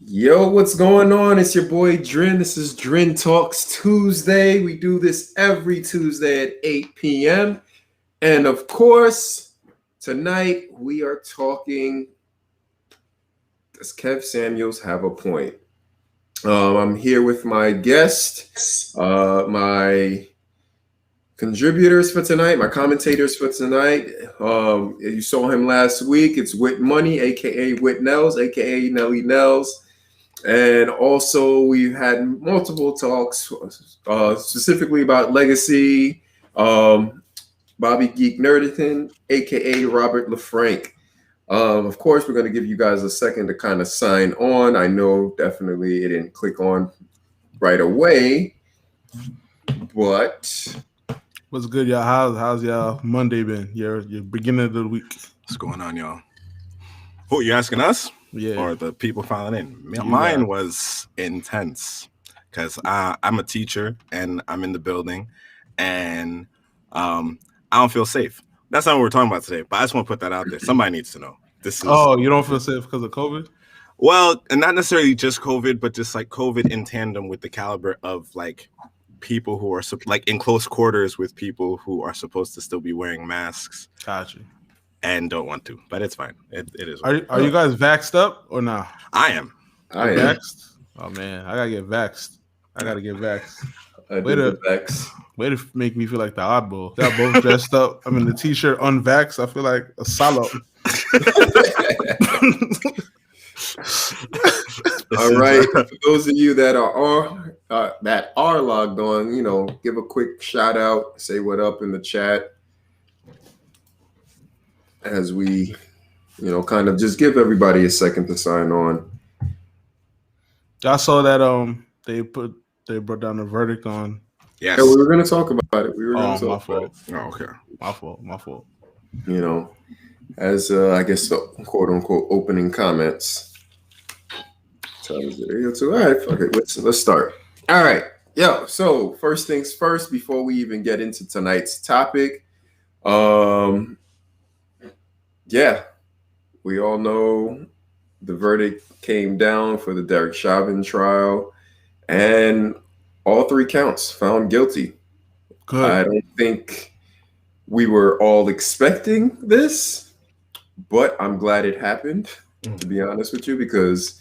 Yo, what's going on? It's your boy Drin. This is Drin Talks Tuesday. We do this every Tuesday at 8 p.m. And of course, tonight we are talking. Does Kev Samuels have a point? I'm here with my guest, my contributors for tonight, my commentators for tonight. You saw him last week. It's Whit Money, aka Whit Nels, aka Nelly Nels. And also, we've had multiple talks, specifically about Legacy, Bobby Geek Nerditon, aka Robert LaFranc. Of course, we're going to give you guys a second to kind of sign on. I know definitely it didn't click on right away, but what's good, y'all? How's y'all Monday been? Your beginning of the week. What's going on, y'all? Who you asking us? Yeah. Or the people filing in? Mine was intense because I'm a teacher and I'm in the building, and I don't feel safe. That's not what we're talking about today, but I just want to put that out there. Somebody needs to know. This is you don't feel safe because of COVID? Well, and not necessarily just COVID, but just like COVID in tandem with the caliber of like people who are like in close quarters with people who are supposed to still be wearing masks. Gotcha. And don't want to, but it's fine. It is. Are you guys vaxxed up or not? I am. Vaxxed? Oh man, I gotta get vaxxed. Way to make me feel like the oddball. Y'all both dressed up. I'm in the t-shirt unvaxxed. I feel like a salo. All right. For those of you that are logged on, give a quick shout out, say what up in the chat as we, kind of just give everybody a second to sign on. I saw that they brought down the verdict on. Yes. Yeah, we were going to talk about it. My fault. Oh, okay. My fault. As I guess the quote unquote opening comments. All right, fuck it. Let's start. All right. So first things first, before we even get into tonight's topic, we all know the verdict came down for the Derek Chauvin trial, and all three counts found guilty. Good. I don't think we were all expecting this, but I'm glad it happened, to be honest with you, because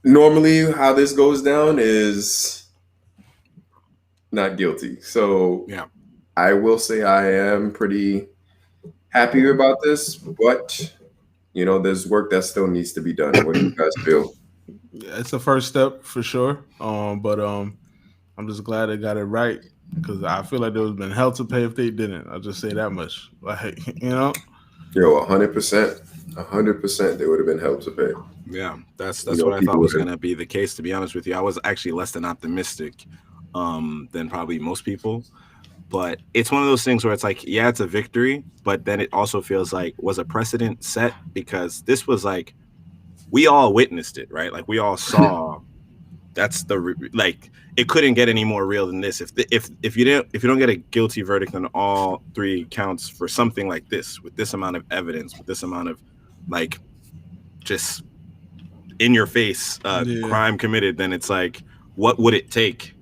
normally how this goes down is not guilty. So yeah, I will say I am pretty happy about this, but there's work that still needs to be done. What do you guys feel? Yeah, it's a first step for sure. But I'm just glad they got it right, because I feel like there would have been hell to pay if they didn't. I'll just say that much. Like, Yo, 100%. 100% they would have been hell to pay. Yeah, that's what I thought was going to be the case, to be honest with you. I was actually less than optimistic than probably most people. But it's one of those things where it's like, yeah, it's a victory, but then it also feels like, was a precedent set? Because this was like, we all witnessed it, right? Like, we all saw. That's it couldn't get any more real than this. If you don't get a guilty verdict on all three counts for something like this, with this amount of evidence, with this amount of like just in your face crime committed, then it's like, what would it take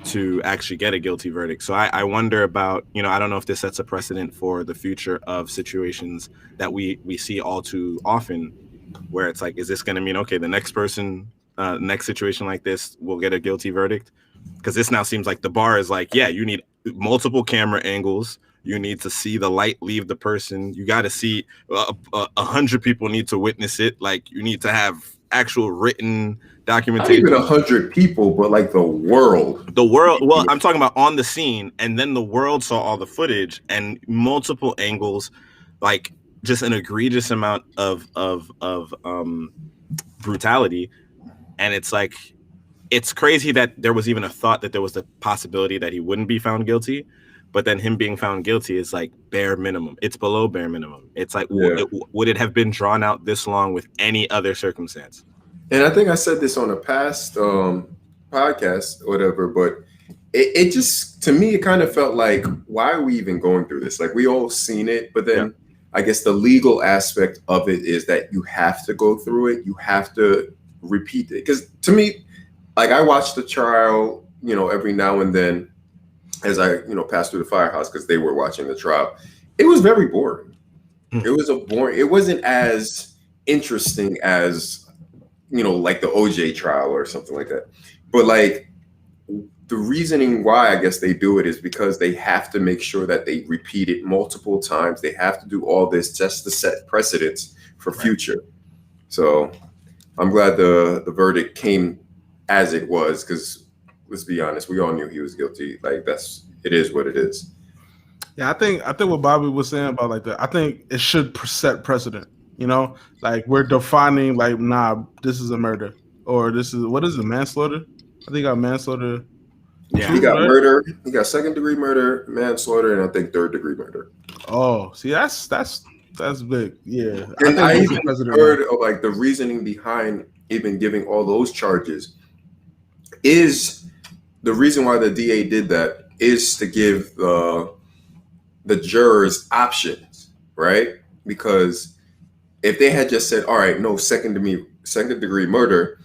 to actually get a guilty verdict? So I wonder about, I don't know if this sets a precedent for the future of situations that we see all too often, where it's like, is this going to mean, okay, the next person, next situation like this will get a guilty verdict? Because this now seems like the bar is like, yeah, you need multiple camera angles. You need to see the light leave the person. You got to see 100 people need to witness it. Like, you need to have actual written documentation. Not even 100 people, but like the world. Well, I'm talking about on the scene, and then the world saw all the footage and multiple angles, like just an egregious amount of brutality. And it's like, it's crazy that there was even a thought that there was the possibility that he wouldn't be found guilty. But then him being found guilty is like bare minimum. It's below bare minimum. It's like, would it have been drawn out this long with any other circumstance? And I think I said this on a past podcast or whatever, but it just, to me, it kind of felt like, why are we even going through this? Like, we all seen it, but then I guess the legal aspect of it is that you have to go through it. You have to repeat it. Because to me, like I watch the trial, every now and then as I, pass through the firehouse because they were watching the trial. It was very boring. It was it wasn't as interesting as, like the OJ trial or something like that. But like the reasoning why I guess they do it is because they have to make sure that they repeat it multiple times. They have to do all this just to set precedents for future. So I'm glad the verdict came as it was, because let's be honest, we all knew he was guilty. Like it is what it is. Yeah, I think what Bobby was saying about like that, I think it should set precedent. Like we're defining like, nah, this is a murder, or this is what is it, manslaughter? I think he got manslaughter. Yeah, he got murder. He got 2nd-degree murder, manslaughter, and I think 3rd-degree murder. Oh, see, that's big. Yeah, and I even heard of like the reasoning behind even giving all those charges is the reason why the DA did that is to give the jurors options, right? Because if they had just said, all right, no, 2nd-degree murder,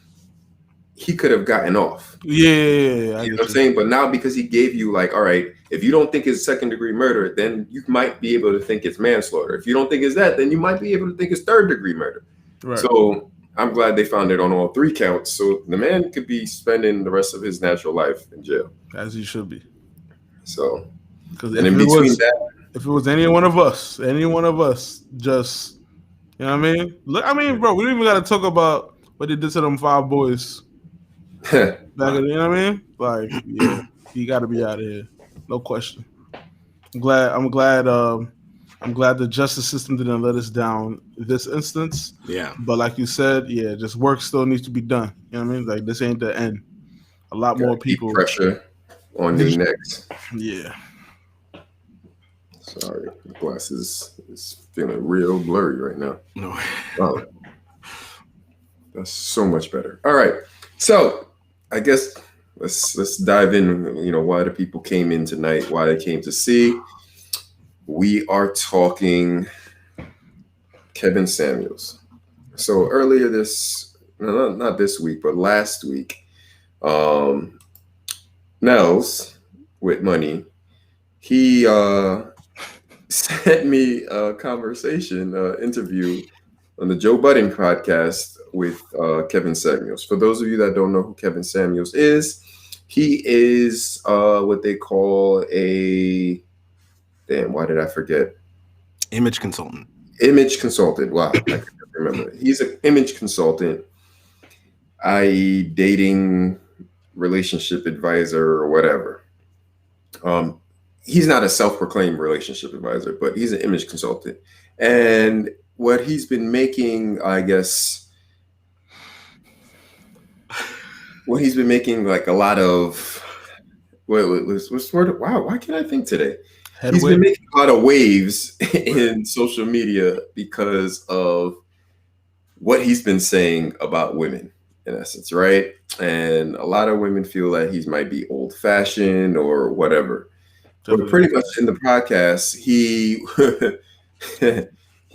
he could have gotten off. Yeah. You know what I'm saying? But now because he gave you like, all right, if you don't think it's 2nd-degree murder, then you might be able to think it's manslaughter. If you don't think it's that, then you might be able to think it's 3rd-degree murder. Right. So I'm glad they found it on all 3 counts. So the man could be spending the rest of his natural life in jail. As he should be. So, because if it was any one of us, just, you know what I mean? Look, bro, we don't even got to talk about what they did to them 5 boys. You know what I mean? Like, yeah, he got to be out of here, no question. I'm glad the justice system didn't let us down this instance. Yeah. But like you said, yeah, just work still needs to be done. You know what I mean? Like this ain't the end. A lot more people. Pressure on their necks. Yeah. Sorry, the glasses is feeling real blurry right now. No. Wow. That's so much better. All right. So I guess let's dive in, why the people came in tonight, why they came to see. We are talking Kevin Samuels. So earlier not this week, but last week, Nels with Money, he sent me a conversation, interview on the Joe Budden podcast with Kevin Samuels. For those of you that don't know who Kevin Samuels is, he is what they call why did I forget? Image consultant. Wow, I can't remember. He's an image consultant, i.e. dating, relationship advisor, or whatever. He's not a self-proclaimed relationship advisor, but he's an image consultant. And what he's been making, I guess, like a lot of, wow, why can't I think today? He's been making a lot of waves in social media because of what he's been saying about women, in essence, right? And a lot of women feel that he might be old-fashioned or whatever. But pretty much in the podcast, he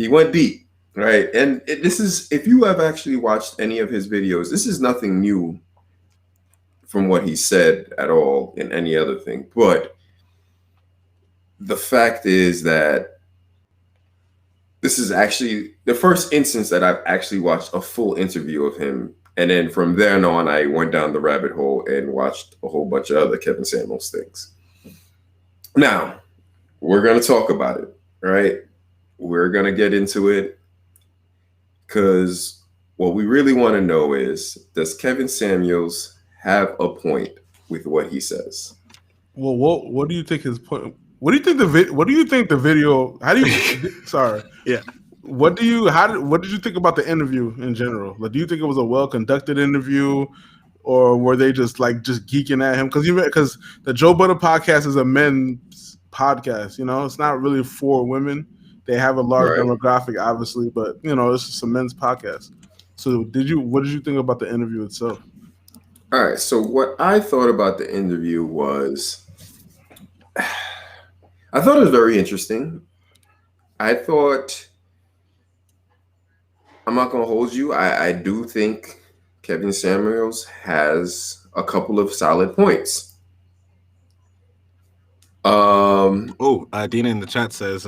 went deep, right? And this is, if you have actually watched any of his videos, this is nothing new from what he said at all in any other thing. But the fact is that this is actually the first instance that I've actually watched a full interview of him. And then from there on, I went down the rabbit hole and watched a whole bunch of other Kevin Samuels things. Now, we're going to talk about it, right? We're going to get into it because what we really want to know is, does Kevin Samuels have a point with what he says? Well, what do you think his point? What do you think the video? How do you? Sorry. Yeah. What did you think about the interview in general? Like, do you think it was a well conducted interview, or were they just geeking at him? Because the Joe Budden podcast is a men's podcast. It's not really for women. They have a large demographic, obviously, but it's just a men's podcast. So, what did you think about the interview itself? All right. So, what I thought about the interview was, I thought it was very interesting. I thought, I'm not going to hold you. I do think Kevin Samuels has a couple of solid points. Dina in the chat says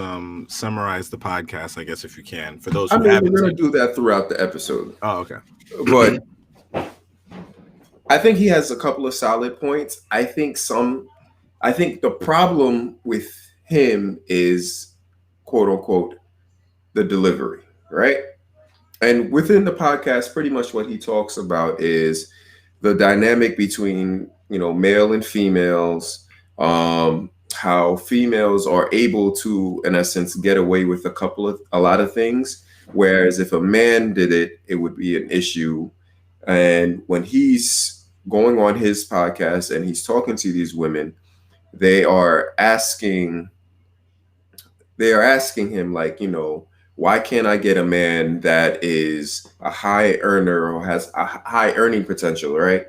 summarize the podcast, I guess, if you can, for those who we're haven't. going to do that throughout the episode. Oh, okay. But I think he has a couple of solid points. I think the problem with him is, quote unquote, the delivery, right? And within the podcast, pretty much what he talks about is the dynamic between, male and females, how females are able to, in essence, get away with a lot of things. Whereas if a man did it, it would be an issue. And when he's going on his podcast and he's talking to these women, they are asking him, like, why can't I get a man that is a high earner or has a high earning potential, right?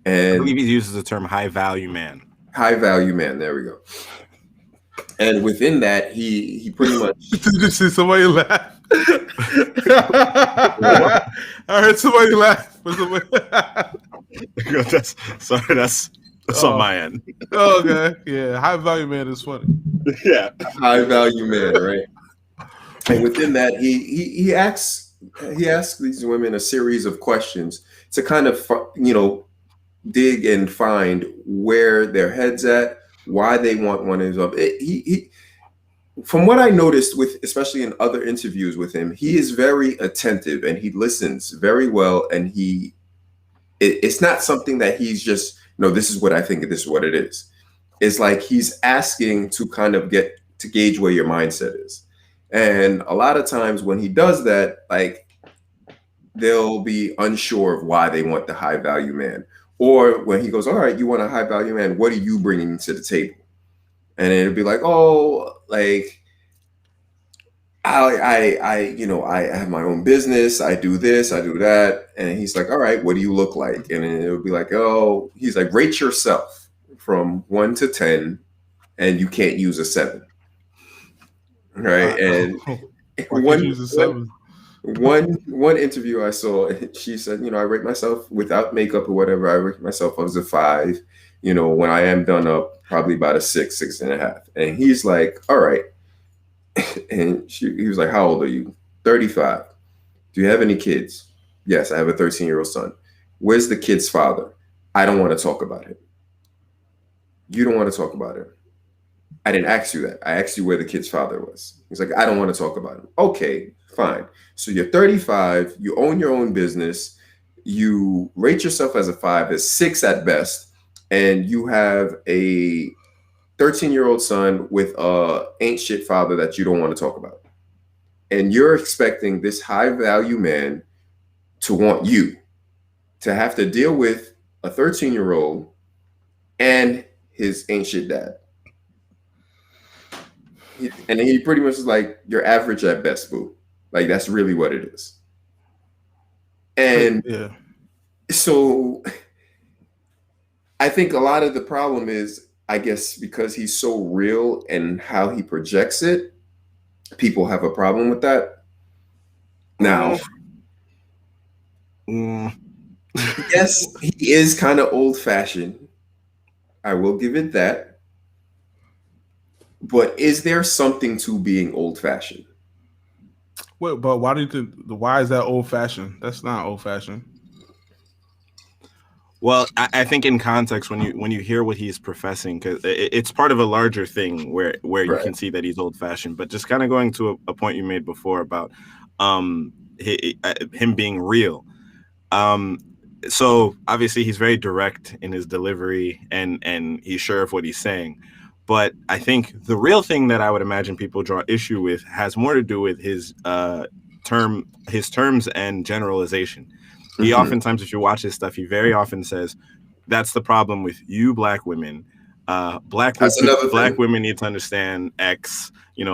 And I believe he uses the term high value man. High value man. There we go. And within that, he pretty much. Did you see somebody laugh? I heard somebody laugh. That's on my end. Okay, yeah, high value man is funny. Yeah, high value man, right? And within that, he asks these women a series of questions to kind of dig and find where their head's at, why they want one of them. From what I noticed especially in other interviews with him, he is very attentive and he listens very well. And it's not something that he's just, this is what I think, this is what it is. It's like he's asking to kind of get to gauge where your mindset is. And a lot of times when he does that, like, they'll be unsure of why they want the high value man. Or when he goes, all right, you want a high value man, what are you bringing to the table? And it'll be like, oh, like, I have my own business. I do this, I do that. And he's like, all right, what do you look like? And it'll be like, oh, he's like, rate yourself from 1 to 10, and you can't use a 7. Right. And one interview I saw, she said, I rate myself without makeup or whatever. I rate myself as a 5. When I am done up, probably about a 6, 6.5. And he's like, all right. And he was like, how old are you? 35. Do you have any kids? Yes, I have a 13-year-old son. Where's the kid's father? I don't want to talk about him. You don't want to talk about him. I didn't ask you that. I asked you where the kid's father was. He's like, I don't want to talk about him. Okay, fine. So you're 35. You own your own business. You rate yourself as a 5, as 6 at best. And you have a 13-year-old son with a ain't shit father that you don't want to talk about. And you're expecting this high value man to want you to have to deal with a 13-year-old and his ain't shit dad. And he pretty much is like, you're average at best, boo. Like, that's really what it is. And so I think a lot of the problem is, I guess, because he's so real and how he projects it, people have a problem with that. Now, yes, he is kind of old-fashioned. I will give it that. But is there something to being old-fashioned? Wait, but why is that old-fashioned? That's not old-fashioned. Well, I think in context, when you hear what he's professing, because it's part of a larger thing where you can see that he's old-fashioned. But just kind of going to a point you made before about him being real. So obviously he's very direct in his delivery and he's sure of what he's saying. But I think the real thing that I would imagine people draw issue with has more to do with his terms and generalization. He oftentimes, if you watch his stuff, he very often says, that's the problem with you black women. Black women need to understand X.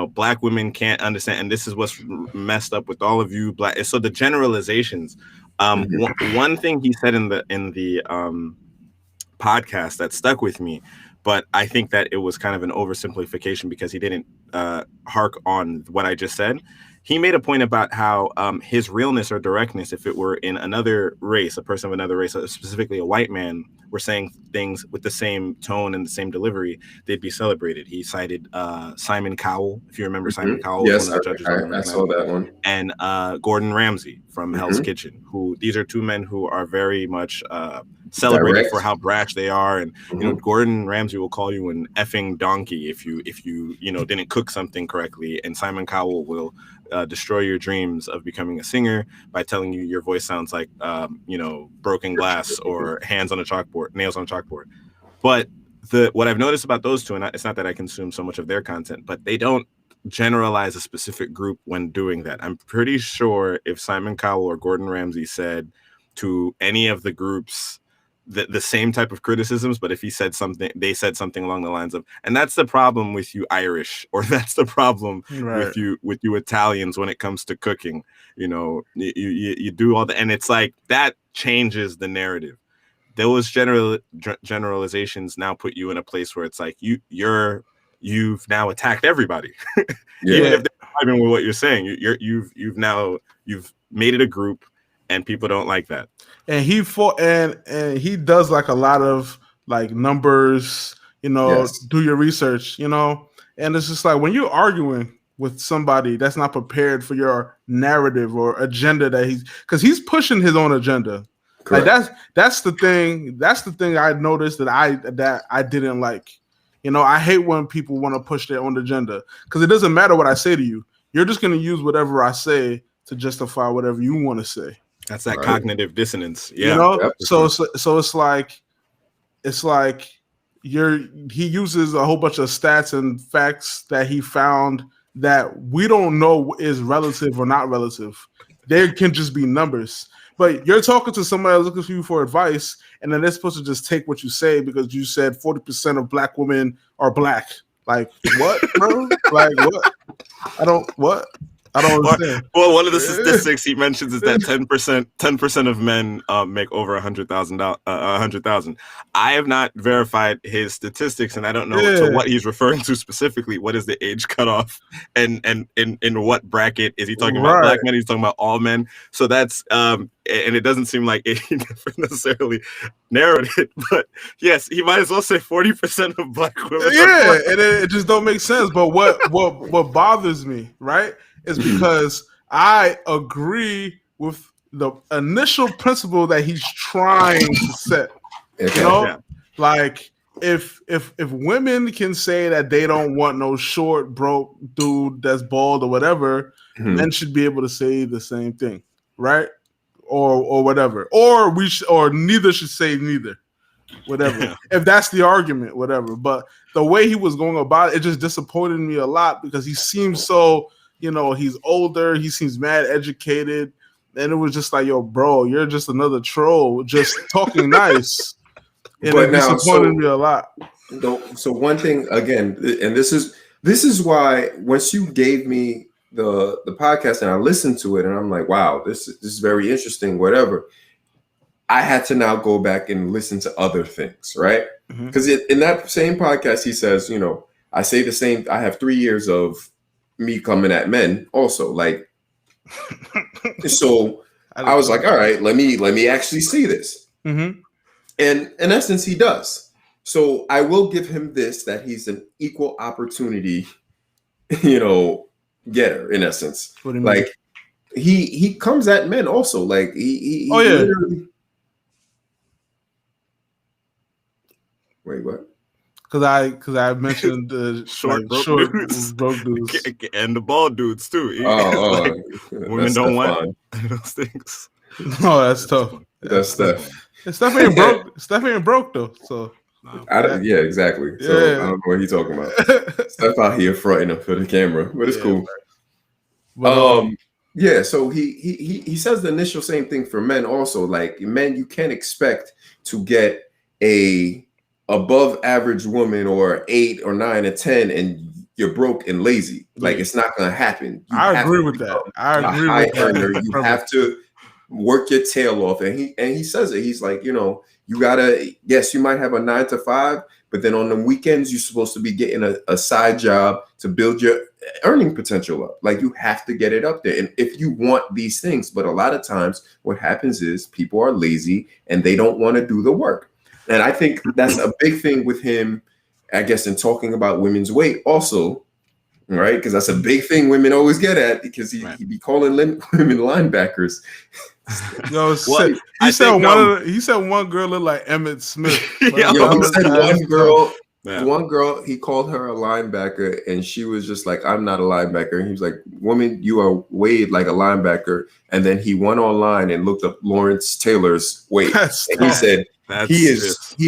Black women can't understand. And this is what's messed up with all of you black. So the generalizations. One thing he said in the podcast that stuck with me, but I think that it was kind of an oversimplification because he didn't hark on what I just said, he made a point about how his realness or directness, if it were in another race, a person of another race, specifically a white man, were saying things with the same tone and the same delivery, they'd be celebrated. He cited Simon Cowell, if you remember. Simon Cowell was one of the judges. I saw that one. And Gordon Ramsay from Hell's Kitchen, who these are two men who are very much celebrated for how brash they are. And you know, Gordon Ramsay will call you an effing donkey if you didn't cook something correctly, and Simon Cowell will destroy your dreams of becoming a singer by telling you your voice sounds like broken glass or nails on a chalkboard. But what I've noticed about those two, and it's not that I consume so much of their content, but they don't generalize a specific group when doing that. I'm pretty sure if Simon Cowell or Gordon Ramsay said to any of the groups the same type of criticisms, but if they said something along the lines of, and that's the problem with you Irish, or that's the problem with you Italians when it comes to cooking, you do all and it's like that changes the narrative. Those generalizations now put you in a place where it's like you've now attacked everybody. Even if they're vibing with what you're saying, you've made it a group, and people don't like that. And he fought, and he does like a lot of like numbers, do your research, and it's just like when you're arguing with somebody that's not prepared for your narrative or agenda because he's pushing his own agenda. Correct. Like that's the thing I noticed that I didn't like. I hate when people want to push their own agenda, because it doesn't matter what I say to you. You're just going to use whatever I say to justify whatever you want to say. That's that cognitive dissonance. Yeah. So it's like he uses a whole bunch of stats and facts that he found that we don't know is relative or not relative. They can just be numbers. But you're talking to somebody looking for you for advice, and then they're supposed to just take what you say because you said 40% of black women are black. Like, what, bro? Like, what? I don't understand. Well, one of the statistics he mentions is that 10% of men make over $100,000. I have not verified his statistics, and I don't know to what he's referring to specifically. What is the age cutoff, and in what bracket is he talking about? Black men? He's talking about all men. So that's and it doesn't seem like he necessarily narrowed it, but yes, he might as well say 40% of black women. Yeah, and it just don't make sense. But what bothers me, right, is because I agree with the initial principle that he's trying to set. Like if women can say that they don't want no short, broke dude that's bald or whatever, men should be able to say the same thing, right? Or whatever, or neither should say neither, whatever. If that's the argument, whatever. But the way he was going about it just disappointed me a lot, because he seems so, he's older, he seems mad educated, and it was just like, yo, bro, you're just another troll, just talking nice. And it disappointed me a lot. So one thing again, and this is why once you gave me the podcast and I listened to it and I'm like, wow, this is very interesting, whatever. I had to now go back and listen to other things, right? Because in that same podcast, he says, I say the same. I have 3 years of me coming at men also, like, so I was like, all right, let me actually see this. And in essence, he does. So I will give him this, that he's an equal opportunity, getter in essence. Like he comes at men also, like he literally... Wait, what? Because I mentioned the short broke dudes and the bald dudes too. Women don't want those things. No, that's tough. That's Steph. Steph ain't broke. Steph ain't broke though. So yeah, exactly. So I don't know what he's talking about. Steph out here fronting up for the camera, but it's cool. But, yeah. So he says the initial same thing for men also. Like, men, you can't expect to get a above average woman or 8 or 9 or 10 and you're broke and lazy. Like, it's not gonna happen. I agree with that. You have to work your tail off. And he says it. He's like, you gotta, yes, you might have a 9 to 5, but then on the weekends, you're supposed to be getting a side job to build your earning potential up. Like, you have to get it up there. And if you want these things, but a lot of times what happens is people are lazy and they don't want to do the work. And I think that's a big thing with him, I guess, in talking about women's weight also, right? Because that's a big thing women always get at, because he be calling women linebackers. Yo, well, he said one girl looked like Emmett Smith. He said one girl, he called her a linebacker, and she was just like, I'm not a linebacker. And he was like, woman, you are weighed like a linebacker. And then he went online and looked up Lawrence Taylor's weight. And he said, he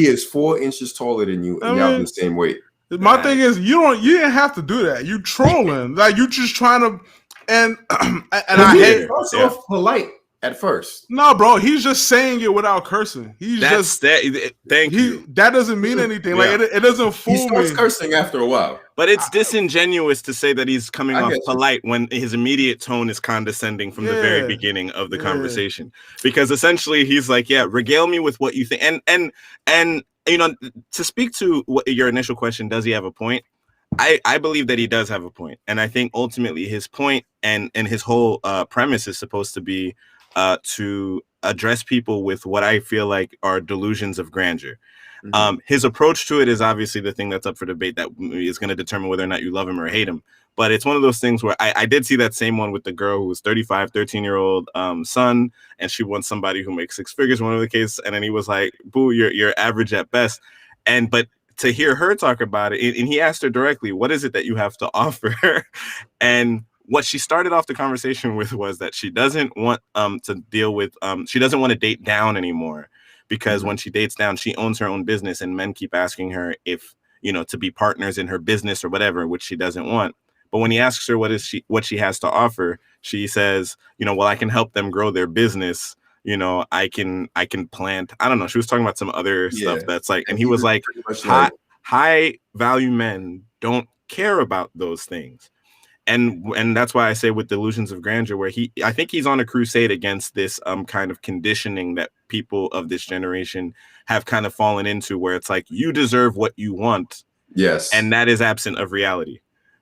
is 4 inches taller than you, and y'all the same weight. My thing is, you didn't have to do that. You trolling, like you just trying to, and I hate. Off polite at first. No, bro, he's just saying it without cursing. Thank you. That doesn't mean anything. Like it doesn't fool me. He starts cursing after a while. But it's disingenuous to say that he's coming off polite when his immediate tone is condescending from the very beginning of the conversation. Because essentially he's like, regale me with what you think. And you know, to speak to your initial question, does he have a point? I believe that he does have a point. And I think ultimately his point and his whole premise is supposed to be to address people with what I feel like are delusions of grandeur. His approach to it is obviously the thing that's up for debate that is going to determine whether or not you love him or hate him. But it's one of those things where I did see that same one with the girl who was 13-year-old son, and she wants somebody who makes 6 figures, one of the cases. And then he was like, boo, you're average at best. But to hear her talk about it, and he asked her directly, what is it that you have to offer? And what she started off the conversation with was that she doesn't want to deal with, she doesn't want to date down anymore, because when she dates down, she owns her own business, and men keep asking her if, you know, to be partners in her business or whatever, which she doesn't want. But when he asks her what she has to offer, she says, you know, well, I can help them grow their business. You know, I can plant. I don't know. She was talking about some other stuff that's like, and he was like, high value men don't care about those things. And that's why I say with delusions of grandeur, where I think he's on a crusade against this kind of conditioning that people of this generation have kind of fallen into, where it's like, you deserve what you want. Yes. And that is absent of reality.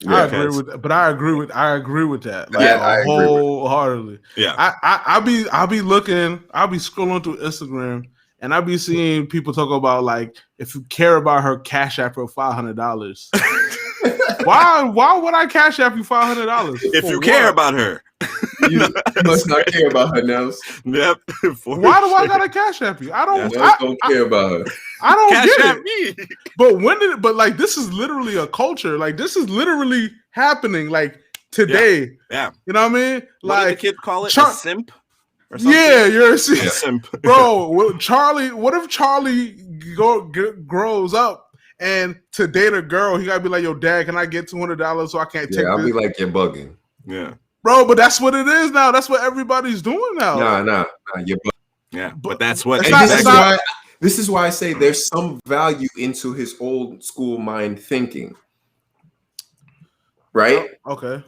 I agree with that. Like, wholeheartedly. Yeah. I'll be scrolling through Instagram, and I'll be seeing people talk about, like, if you care about her, cash app her $500. Why would I cash app you $500? If you care about her. You must not care about her, Nels. Yep. Why do I gotta cash app you? I don't care about her. I don't cash get app it. Me. But like, this is literally a culture. Like, this is literally happening like today. Yeah. You know what I mean? Like, what did the kid call it? A simp? Or something? Yeah, you're a simp. Bro, what if Charlie grows up and to date a girl, he gotta be like, yo, dad, can I get $200 so I can't take this? I'll be like, you're bugging. Yeah. Bro, but that's what it is now. That's what everybody's doing now. Nah, you're bugging. Yeah, but that's what. This is why I say there's some value into his old school mind thinking. Right? Okay.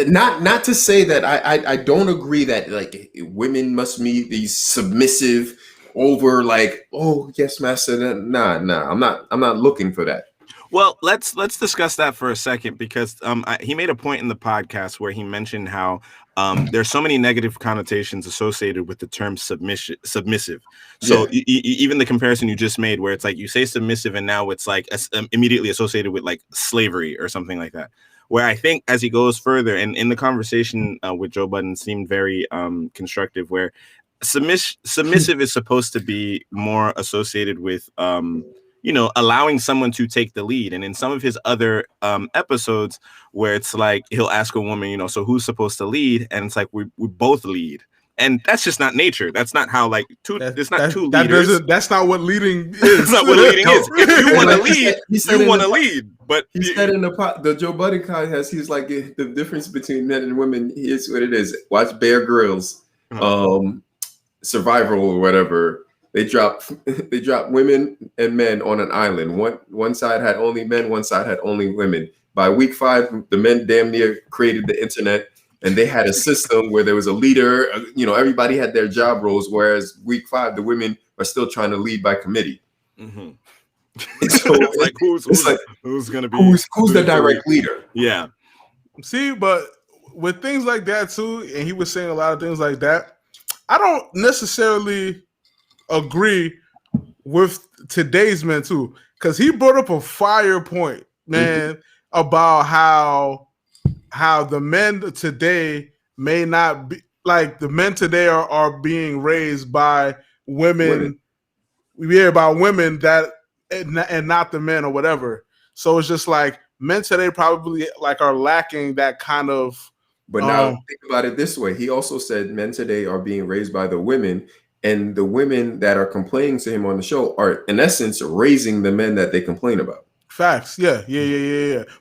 Not to say that I don't agree that, like, women must be these submissive over, like, oh yes, master. Nah. I'm not looking for that. Well, let's discuss that for a second, because he made a point in the podcast where he mentioned how there's so many negative connotations associated with the term submissive. So even the comparison you just made, where it's like you say submissive and now it's like immediately associated with like slavery or something like that. Where I think as he goes further, and in the conversation with Joe Budden seemed very constructive, where submissive is supposed to be more associated with you know, allowing someone to take the lead. And in some of his other episodes, where it's like he'll ask a woman, you know, so who's supposed to lead? And it's like we both lead. And that's just not nature. That's not how, like, it's not two leaders. That's not what leading is. That's not what leading is. If you want to lead, you want to lead. But he said in the Joe Budden podcast, he's like, the difference between men and women, here's what it is. Watch Bear Grylls, Survival or whatever. They drop women and men on an island. One side had only men, one side had only women. By week 5, the men damn near created the internet, and they had a system where there was a leader. You know, everybody had their job roles, whereas week 5, the women are still trying to lead by committee. Mm-hmm. So it's like who's gonna be who's the direct leader? Yeah. See, but with things like that too, and he was saying a lot of things like that, I don't necessarily agree with today's men too, because he brought up a fire point, man, about how the men today may not be like the men today are being raised by women. Yeah, by women that and not the men or whatever. So it's just like men today probably like are lacking that kind of. But now think about it this way. He also said men today are being raised by the women, and the women that are complaining to him on the show are in essence raising the men that they complain about. Facts. Yeah.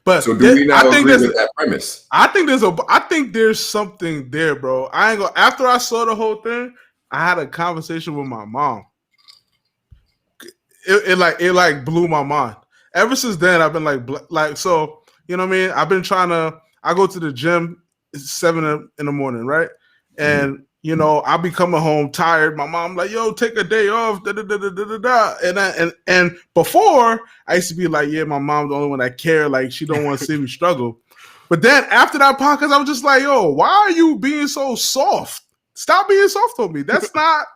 But so do we not agree with that premise? I think there's something there, bro. I ain't gonna. After I saw the whole thing, I had a conversation with my mom. It blew my mind. Ever since then, I've been like so. You know what I mean? I've been trying to. I go to the gym. It's 7 in the morning, right? And you know, I be coming home tired. My mom like, yo, take a day off. And before I used to be like, yeah, my mom's the only one that care. Like she don't want to see me struggle. But then after that podcast, I was just like, yo, why are you being so soft? Stop being soft on me. That's not.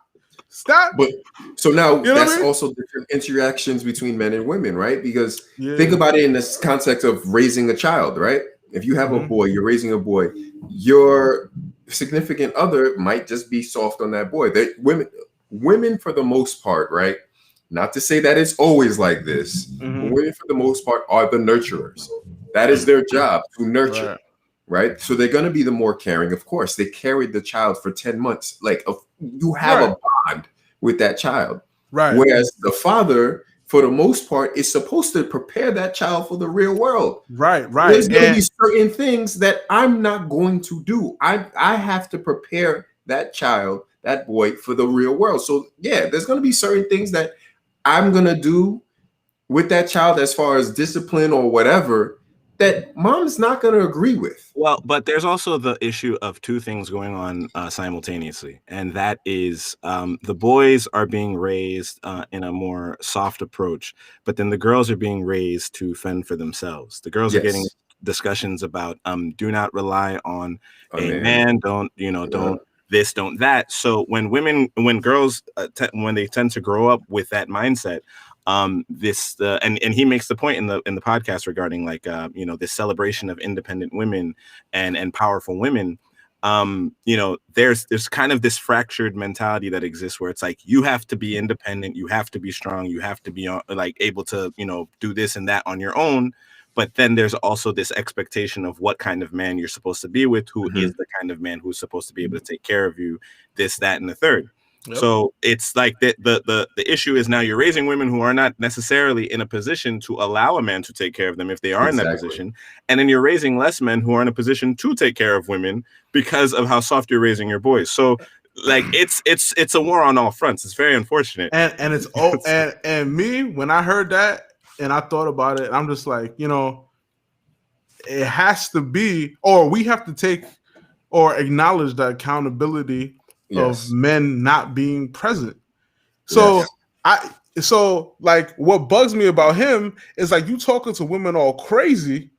Stop. But so now that's also different interactions between men and women, right? Because think about it in this context of raising a child, right? If you have a boy, you're raising a boy, your significant other might just be soft on that boy. Women for the most part, right? Not to say that it's always like this. But women for the most part are the nurturers. That is their job, to nurture, right? So they're going to be the more caring. Of course, they carried the child for 10 months. Like you have a bond with that child. Right. Whereas the father, for the most part, is supposed to prepare that child for the real world. Right. There's going to be certain things that I'm not going to do. I have to prepare that child, that boy, for the real world. So yeah, there's going to be certain things that I'm going to do with that child as far as discipline or whatever that mom's not going to agree with. Well, but there's also the issue of two things going on simultaneously. And that is the boys are being raised in a more soft approach, but then the girls are being raised to fend for themselves. The girls are getting discussions about do not rely on a man. Don't this, don't that. So when girls, when they tend to grow up with that mindset, and he makes the point in the podcast regarding this celebration of independent women and powerful women. There's kind of this fractured mentality that exists where it's like you have to be independent, you have to be strong, you have to be able to do this and that on your own. But then there's also this expectation of what kind of man you're supposed to be with, who is the kind of man who's supposed to be able to take care of you, this, that, and the third. Yep. So it's like the issue is now you're raising women who are not necessarily in a position to allow a man to take care of them if they are in that position. And then you're raising less men who are in a position to take care of women because of how soft you're raising your boys. So like it's a war on all fronts. It's very unfortunate. And it's and me, when I heard that and I thought about it, I'm just like, it has to be, or we have to take or acknowledge the accountability of men not being present. So what bugs me about him is like you talking to women all crazy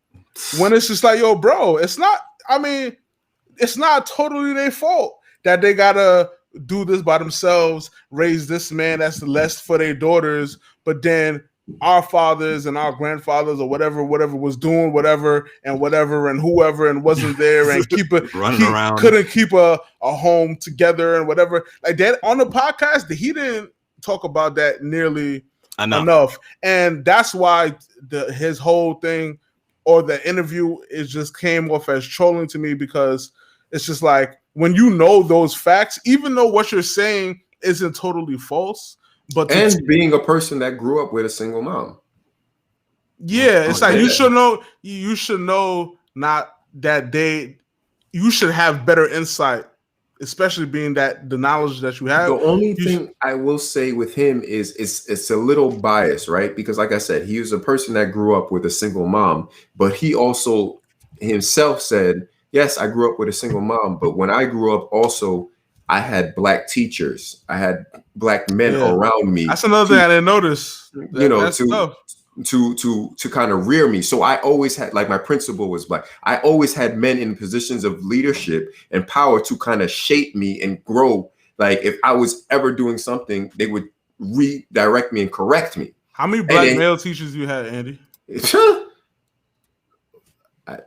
when it's just like, yo, bro, it's not totally their fault that they gotta do this by themselves, raise this man that's less for their daughters, but then our fathers and our grandfathers or whatever was doing whatever and whoever and wasn't there and couldn't keep a home together and whatever like that. On the podcast, he didn't talk about that nearly enough. And that's why his whole thing or the interview just came off as trolling to me, because it's just like when you know those facts, even though what you're saying isn't totally false, but being a person that grew up with a single mom. Yeah, it's you should know not that you should have better insight, especially being that the knowledge that you have. The only thing I will say with him is it's a little biased, right? Because like I said, he was a person that grew up with a single mom, but he also himself said, yes, I grew up with a single mom, but when I grew up also, I had black teachers. I had black men around me. That's another thing I didn't notice. That's tough. To kind of rear me. So I always had, like, my principal was black. I always had men in positions of leadership and power to kind of shape me and grow. Like, if I was ever doing something, they would redirect me and correct me. How many black male teachers you had, Andy? I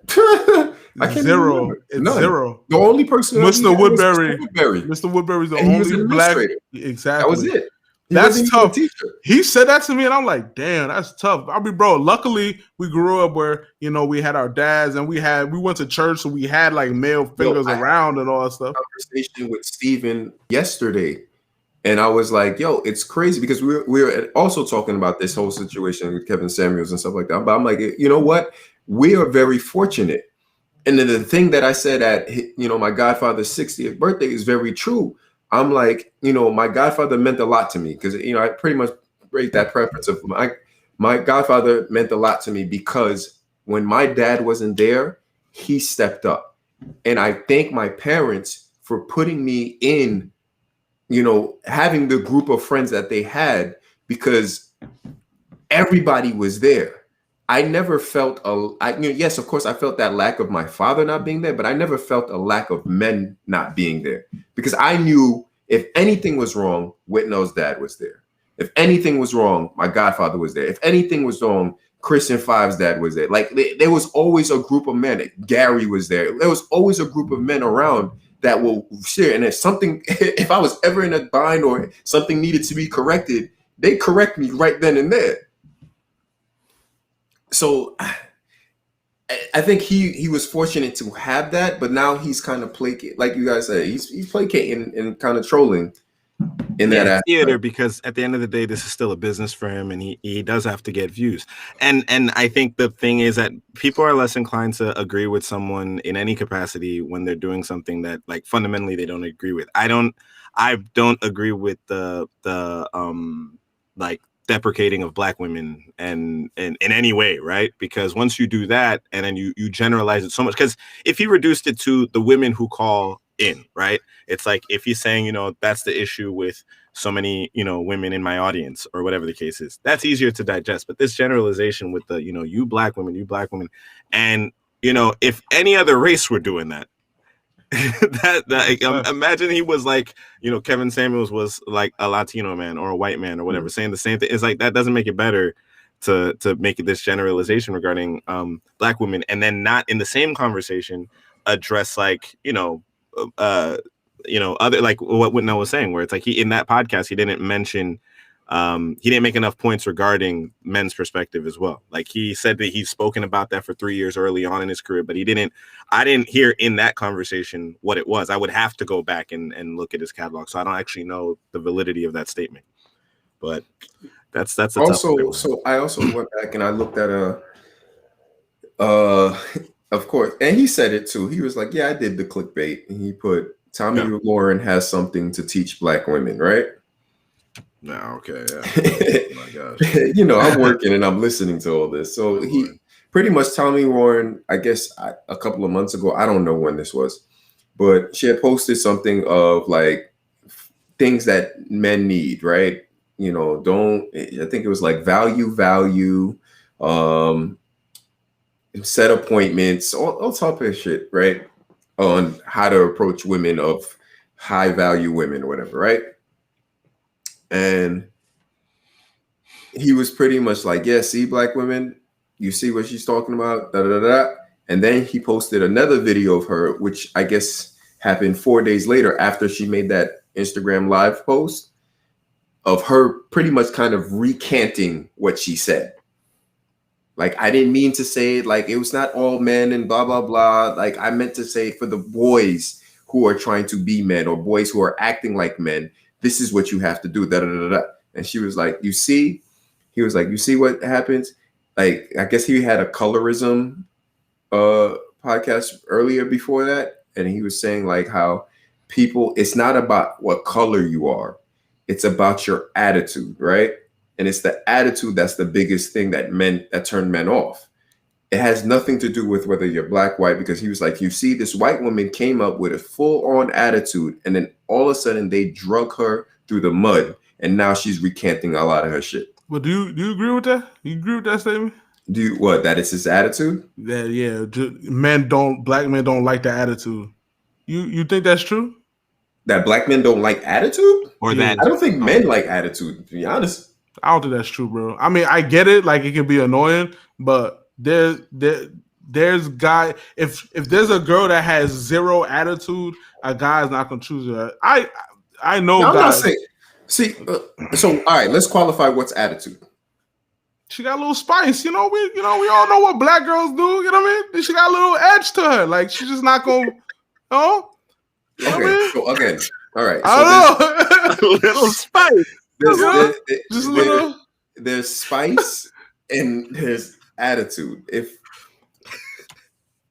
can't zero. It's zero. The only person, Mr. Woodbury. Mr. Woodbury's the only black. Exactly. That was it. That's tough. He said that to me, and I'm like, damn, that's tough. I mean, bro, luckily we grew up where, you know, we had our dads and we went to church, so we had like male figures around and all that stuff. Conversation with Steven yesterday, and I was like, yo, it's crazy because we were also talking about this whole situation with Kevin Samuels and stuff like that. But I'm like, you know what? We are very fortunate. And then the thing that I said at, you know, my godfather's 60th birthday is very true. I'm like, you know, my godfather meant a lot to me because, you know, I pretty much break that preference of my godfather meant a lot to me because when my dad wasn't there, he stepped up. And I thank my parents for putting me in, you know, having the group of friends that they had because everybody was there. I never felt yes, of course, I felt that lack of my father not being there, but I never felt a lack of men not being there because I knew if anything was wrong, Whitnell's dad was there. If anything was wrong, my godfather was there. If anything was wrong, Christian Five's dad was there. Like there was always a group of men. Gary was there. There was always a group of men around that will share. And if I was ever in a bind or something needed to be corrected, they correct me right then and there. So I think he was fortunate to have that, but now he's kind of placating, like you guys said, he's placating and kind of trolling in that aspect. Theater, because at the end of the day, this is still a business for him, and he does have to get views. And I think the thing is that people are less inclined to agree with someone in any capacity when they're doing something that, like, fundamentally they don't agree with. I don't agree with the like deprecating of black women and in any way, right? Because once you do that and then you generalize it so much, because if he reduced it to the women who call in, right? It's like if he's saying, you know, that's the issue with so many, you know, women in my audience or whatever the case is, that's easier to digest. But this generalization with the, you know, you black women, and, you know, if any other race were doing that, imagine he was like, you know, Kevin Samuels was like a Latino man or a white man or whatever, saying the same thing. It's like that doesn't make it better to make this generalization regarding black women, and then not in the same conversation address, like, other, like what Whitnell was saying, where it's like he, in that podcast, he didn't mention, he didn't make enough points regarding men's perspective as well. Like he said that he's spoken about that for 3 years early on in his career, but I didn't hear in that conversation what it was. I would have to go back and look at his catalog. So I don't actually know the validity of that statement, but that's also, so I also went back and I looked at of course, and he said it too. He was like, yeah, I did the clickbait, and he put Tommy Lauren has something to teach black women, right? No, okay, yeah. Oh my gosh. You know, I'm working and I'm listening to all this. So he pretty much, Tommy Lauren, I guess a couple of months ago, I don't know when this was, but she had posted something of like things that men need, right? You know, I think it was like value, set appointments, all type of shit, right? On how to approach women of high value women or whatever, right? And he was pretty much like, yeah, see, black women, you see what she's talking about, da da da. And then he posted another video of her, which I guess happened 4 days later after she made that Instagram live post of her pretty much kind of recanting what she said. Like, I didn't mean to say it, like, it was not all men and blah, blah, blah. Like, I meant to say for the boys who are trying to be men or boys who are acting like men, this is what you have to do, da, da, da, da. And she was like, you see? He was like, you see what happens? Like, I guess he had a colorism podcast earlier before that. And he was saying like how people, it's not about what color you are. It's about your attitude, right? And it's the attitude that's the biggest thing that turn men off. It has nothing to do with whether you're black, white, because he was like, you see, this white woman came up with a full-on attitude, and then all of a sudden they drug her through the mud, and now she's recanting a lot of her shit. But do you agree with that? You agree with that statement? Do you what? That is his attitude? That black men don't like the attitude. You think that's true? That black men don't like attitude? Or that I don't think men like attitude, to be honest. I don't think that's true, bro. I mean, I get it, like it can be annoying, but there's guy if there's a girl that has zero attitude, a guy's not gonna choose her. I know no, guys. So all right, let's qualify what's attitude. She got a little spice, we all know what black girls do, you know what I mean? She got a little edge to her, like she's just not gonna, Okay, so again, all right. I don't know. a little spice. Just a little. There's spice and there's attitude.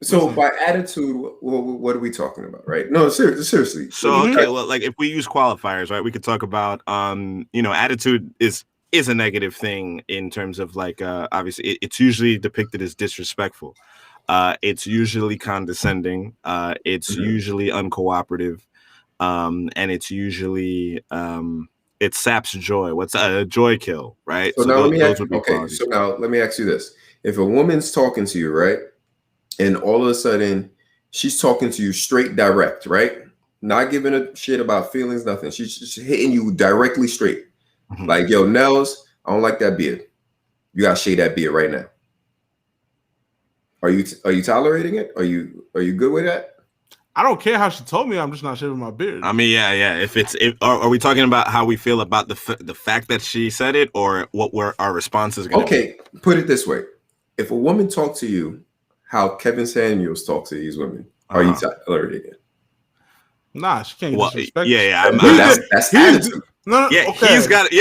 So by attitude, what are we talking about, right? No, seriously. So okay, well, like if we use qualifiers, right, we could talk about, attitude is a negative thing in terms of like, obviously, it's usually depicted as disrespectful. It's usually condescending. It's usually uncooperative, and it's usually it saps joy. What's a joy kill, right? So now let me ask you this: if a woman's talking to you, right, and all of a sudden she's talking to you straight, direct, right, not giving a shit about feelings, nothing. She's just hitting you directly straight, like, yo, Nels, I don't like that beard. You gotta shave that beard right now. Are you tolerating it? Are you good with that? I don't care how she told me. I'm just not shaving my beard. I mean, yeah. Are we talking about how we feel about the fact that she said it, or what our responses going to be? Okay, put it this way: if a woman talks to you, how Kevin Samuels talks to these women, are you tolerating it? Nah, she can't disrespect. Yeah. That's attitude. No, yeah, okay. He's got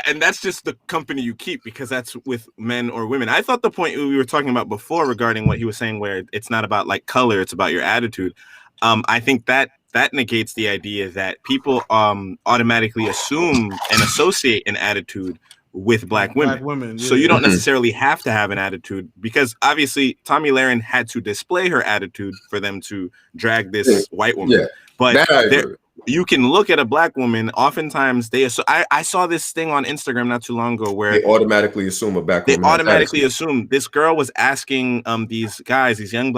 and that's just the company you keep, because that's with men or women. I thought the point we were talking about before regarding what he was saying, where it's not about like color, it's about your attitude. I think that negates the idea that people automatically assume and associate an attitude with black women. So you don't necessarily have to have an attitude, because obviously Tomi Lahren had to display her attitude for them to drag this white woman. Yeah. But you can look at a black woman. Oftentimes, I saw this thing on Instagram not too long ago where they automatically assume a black woman. They automatically assume this girl was asking these guys, these young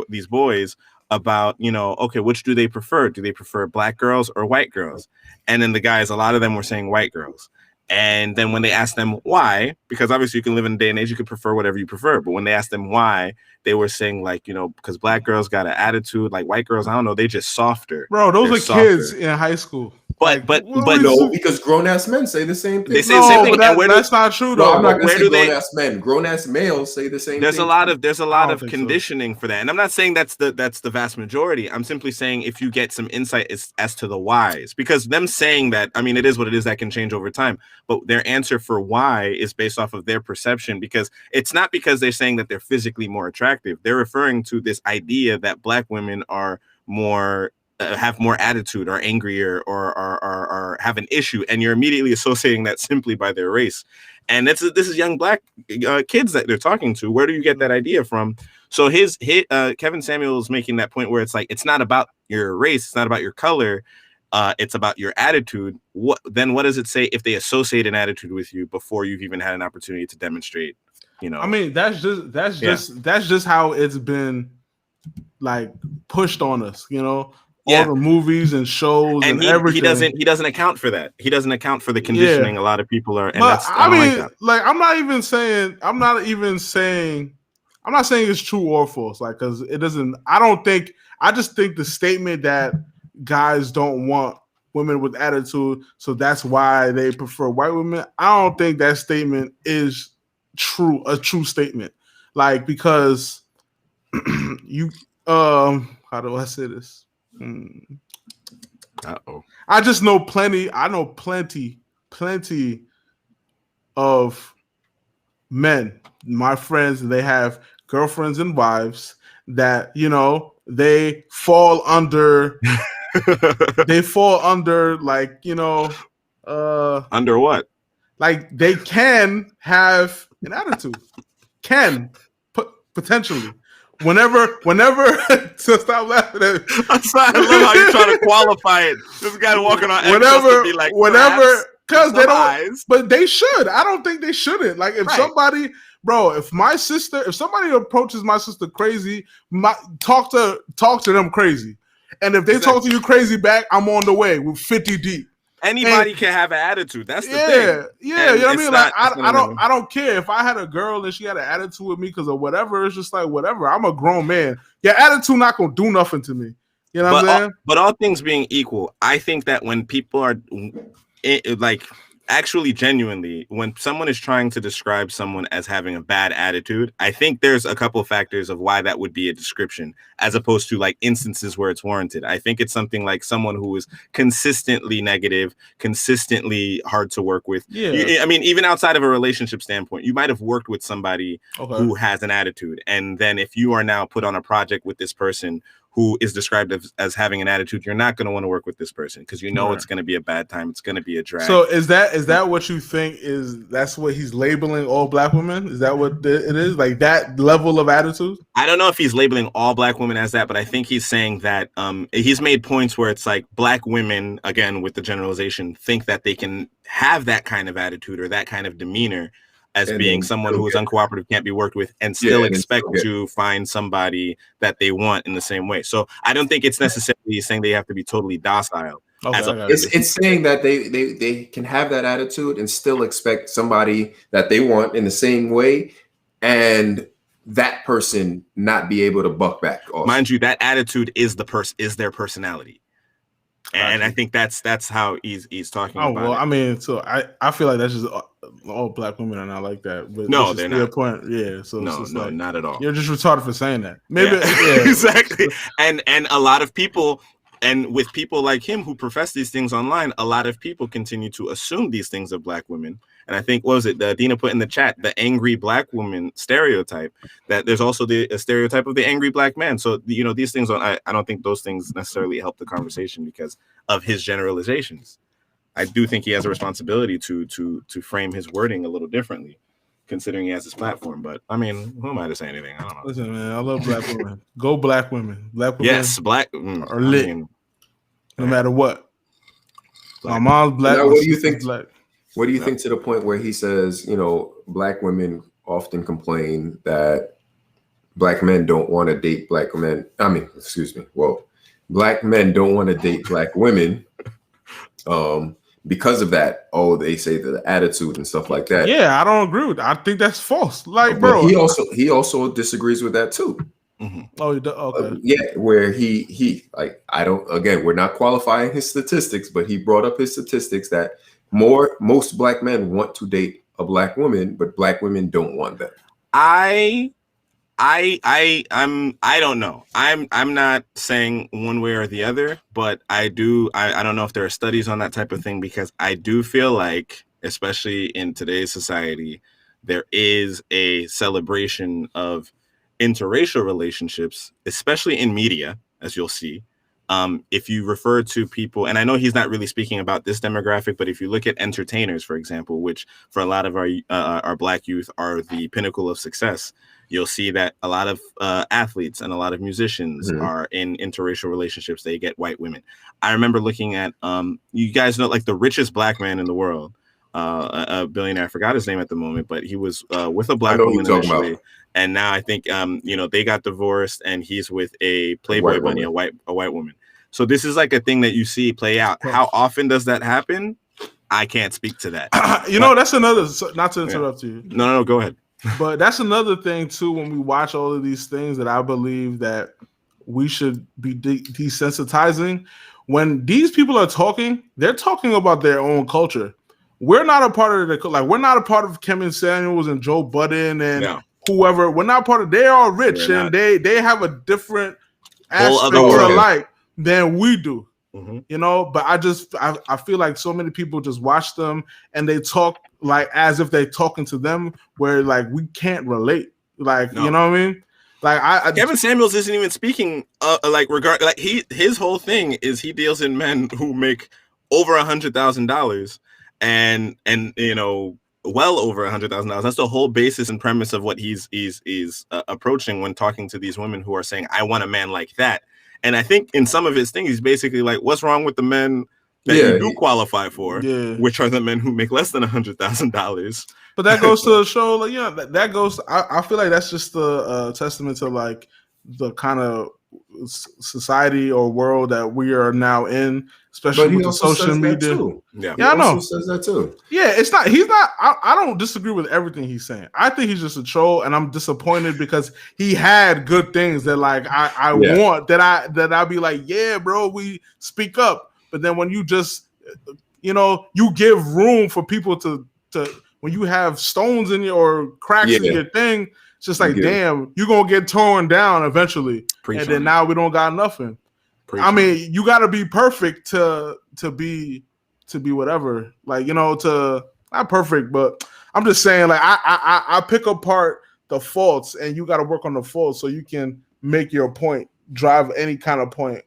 these boys, about, okay, which do they prefer? Do they prefer black girls or white girls? And then the guys, a lot of them were saying white girls. And then when they asked them why, because obviously you can live in a day and age, you could prefer whatever you prefer. But when they asked them why, they were saying like, because black girls got an attitude, like white girls, I don't know, they just softer. Bro, those are softer kids in high school. But no, because grown ass men say the same thing. They say the same thing. That's not true though. I'm not going to say grown ass men. Grown ass males say the same thing. There's a lot of conditioning for that, and I'm not saying that's the vast majority. I'm simply saying if you get some insight as to the whys, because them saying that, I mean, it is what it is. That can change over time, but their answer for why is based off of their perception, because it's not because they're saying that they're physically more attractive. They're referring to this idea that black women are more. Have more attitude, or angrier, or have an issue, and you're immediately associating that simply by their race. And this is young black kids that they're talking to. Where do you get that idea from? So Kevin Samuels making that point where it's like, it's not about your race, it's not about your color, it's about your attitude. What does it say if they associate an attitude with you before you've even had an opportunity to demonstrate? I mean, that's just how it's been like pushed on us, all the movies and shows and everything. He doesn't account for that. He doesn't account for the conditioning. A lot of people are, and but I'm not saying it's true or false, like, because it doesn't. I just think the statement that guys don't want women with attitude, so that's why they prefer white women. I don't think that statement is a true statement, like, because you how do I say this? I just know plenty. I know plenty of men, my friends. They have girlfriends and wives that they fall under. They fall under, like, under what? Like, they can have an attitude. potentially. Whenever so stop laughing at me. I'm sorry, I love how you try to qualify it. This guy walking on eggshells to be like, because they don't, eyes. but they should. I don't think they shouldn't. Like if somebody, bro, if somebody approaches my sister crazy, talk to them crazy, and if they talk to you crazy back, I'm on the way with 50 deep. Anybody can have an attitude. That's the thing. Yeah, you know what I mean? Like I don't care if I had a girl and she had an attitude with me because of whatever. It's just like whatever. I'm a grown man. Your attitude not gonna do nothing to me. You know what I'm saying? But all things being equal, I think that when people are like actually genuinely, when someone is trying to describe someone as having a bad attitude, I think there's a couple of factors of why that would be a description as opposed to like instances where it's warranted. I think it's something like someone who is consistently negative, consistently hard to work with. Yeah. I mean, even outside of a relationship standpoint, you might have worked with somebody who has an attitude. And then if you are now put on a project with this person who is described as having an attitude, you're not going to want to work with this person because you know it's going to be a bad time. It's going to be a drag. So is that what you think that's what he's labeling all black women? Is that what it is? Like that level of attitude? I don't know if he's labeling all black women as that, but I think he's saying that he's made points where it's like black women, again, with the generalization, think that they can have that kind of attitude or that kind of demeanor as being someone who is uncooperative, can't be worked with, and still expect to find somebody that they want in the same way. So I don't think it's necessarily saying they have to be totally docile. It's saying that they can have that attitude and still expect somebody that they want in the same way, and that person not be able to buck back. Also. Mind you, that attitude is their personality. And I think that's how he's talking about. Well, I mean, so I feel like that's just all black women are not like that. But no, they're not. Point. Yeah, so no, like, not at all. You're just retarded for saying that. Maybe exactly. And a lot of people, and with people like him who profess these things online, a lot of people continue to assume these things of black women. And I think, what was it? Dina put in the chat, the angry black woman stereotype, that there's also the stereotype of the angry black man. So, you know, these things, I don't think those things necessarily help the conversation because of his generalizations. I do think he has a responsibility to frame his wording a little differently, considering he has his platform. But, I mean, who am I to say anything? I don't know. Listen, man, I love black women. Go black women. Black women. Yes, black are lit. No matter what. My mom's black. Now, what do you think? Black. What do you think to the point where he says, you know, black women often complain that black men don't want to date black men? I mean, excuse me. Well, black men don't want to date black women because of that. Oh, they say the attitude and stuff like that. Yeah, I don't agree with that. I think that's false. Like, bro, he also disagrees with that too. Mm-hmm. Oh, okay. Yeah, where he like, I don't. Again, we're not qualifying his statistics, but he brought up his statistics that most black men want to date a black woman, but black women don't want them. I don't know. I'm not saying one way or the other, but I don't know if there are studies on that type of thing, because I do feel like, especially in today's society, there is a celebration of interracial relationships, especially in media, as you'll see. If you refer to people, and I know he's not really speaking about this demographic, but if you look at entertainers, for example, which for a lot of our black youth are the pinnacle of success, you'll see that a lot of athletes and a lot of musicians are in interracial relationships. They get white women. I remember looking at, you guys know, like the richest black man in the world, a billionaire. I forgot his name at the moment, but he was with a black woman initially. And now I think, they got divorced and he's with a Playboy bunny, a white woman. So this is like a thing that you see play out. How often does that happen? I can't speak to that. That's another, not to interrupt you. No, go ahead. But that's another thing too, when we watch all of these things, that I believe that we should be desensitizing. When these people are talking, they're talking about their own culture. We're not a part of we're not a part of Kevin Samuels and Joe Budden and whoever. We're not part of. They are rich and they have a different aspect to life than we do. Mm-hmm. But I feel like so many people just watch them and they talk like as if they're talking to them, where like we can't relate. Like, you know what I mean? Like Kevin Samuels isn't even speaking his whole thing is he deals in men who make over $100,000 and well over $100,000. That's the whole basis and premise of what he's approaching when talking to these women who are saying, I want a man like that. And I think in some of his things, he's basically like, what's wrong with the men that you do qualify for, which are the men who make less than $100,000. But that goes to show, like, yeah, that goes. I feel like that's just a testament to like the kind of society or world that we are now in, especially with the social media. Yeah, I know. Says that too. Yeah, it's not. He's not. I don't disagree with everything he's saying. I think he's just a troll, and I'm disappointed because he had good things that like I want that I'd be like, yeah, bro, we speak up. But then when you just, you give room for people to when you have stones in your or cracks in your thing, it's just like, damn, you're gonna get torn down eventually. And then now we don't got nothing. I mean, you gotta be perfect to be whatever. Like, to not perfect, but I'm just saying, like, I pick apart the faults and you gotta work on the faults so you can make your point, drive any kind of point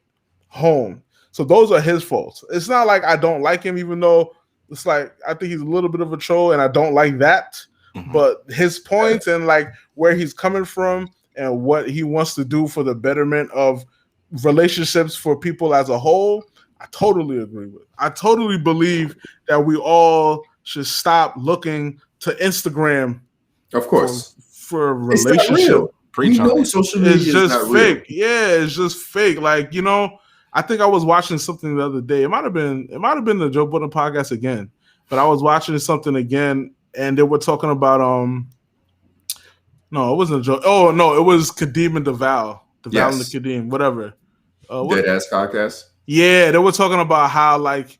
home. So those are his faults. It's not like I don't like him, even though it's like I think he's a little bit of a troll and I don't like that. Mm-hmm. But his points and like where he's coming from and what he wants to do for the betterment of relationships for people as a whole, I totally agree with. I totally believe that we all should stop looking to Instagram, of course, for a relationship. We know social media is just not fake. Real. Yeah, it's just fake. Like, I think I was watching something the other day. It might have been the Joe Budden podcast again, but I was watching something again, and they were talking about no, it wasn't Joe. Oh no, it was Kadeem and DeVal and the Kadeem, whatever. Dead ass podcast. Yeah, they were talking about how like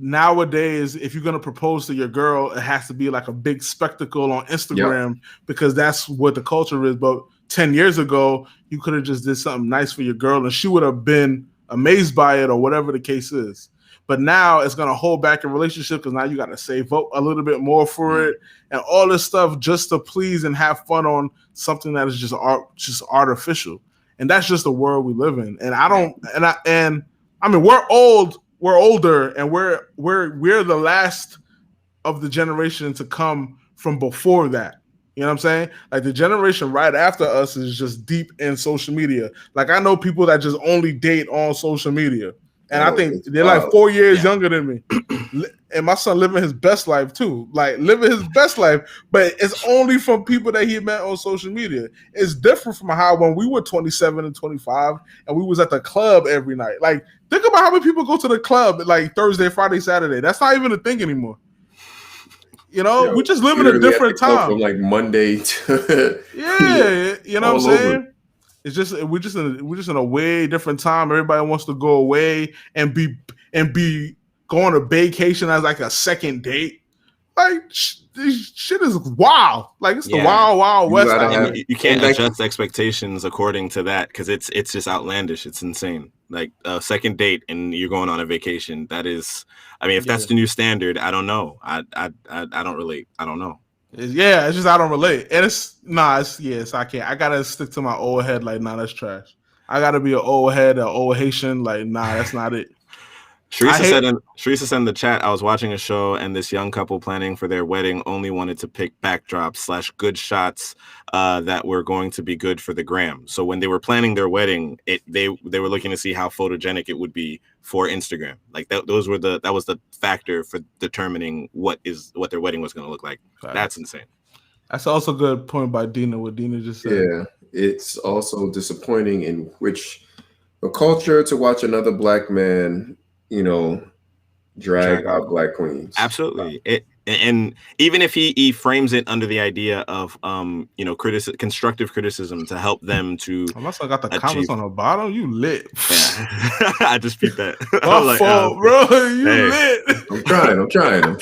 nowadays if you're gonna propose to your girl, it has to be like a big spectacle on Instagram because that's what the culture is. But 10 years ago, you could have just did something nice for your girl and she would have been amazed by it or whatever the case is. But now it's going to hold back a relationship because now you got to save up a little bit more for it and all this stuff just to please and have fun on something that is just artificial. And that's just the world we live in. And I mean, we're older and we're the last of the generation to come from before that. You know what I'm saying? Like the generation right after us is just deep in social media. Like I know people that just only date on social media. And I think they're like 4 years younger than me. And my son living his best life too. Like living his best life. But it's only from people that he met on social media. It's different from how when we were 27 and 25 and we was at the club every night. Like think about how many people go to the club like Thursday, Friday, Saturday. That's not even a thing anymore. We just live in a different time. From like Monday to you know what I'm saying? It's just we're just in a way different time. Everybody wants to go away and be going to vacation as like a second date. Like this shit is wild. Like it's the wild west. You can't adjust expectations according to that because it's just outlandish. It's insane. Like a second date and you're going on a vacation. That is, I mean, if that's the new standard, I don't know. I don't relate. I don't know. It's just I don't relate. And I can't. I gotta stick to my old head. Like, nah, that's trash. I gotta be an old head, an old Haitian. Like, nah, that's not it. Sharissa said in the chat, I was watching a show and this young couple planning for their wedding only wanted to pick backdrops / good shots that were going to be good for the gram. So when they were planning their wedding, they were looking to see how photogenic it would be for Instagram. Like that was the factor for determining what their wedding was going to look like. Right. That's insane. That's also a good point by Dina. What Dina just said. Yeah, it's also disappointing in which a culture to watch another black man drag out black queens. Absolutely. And even if he frames it under the idea of constructive criticism to help them to unless I got the comments on the bottom, you lit. Yeah. I just beat that. My fault, bro. You lit. I'm trying.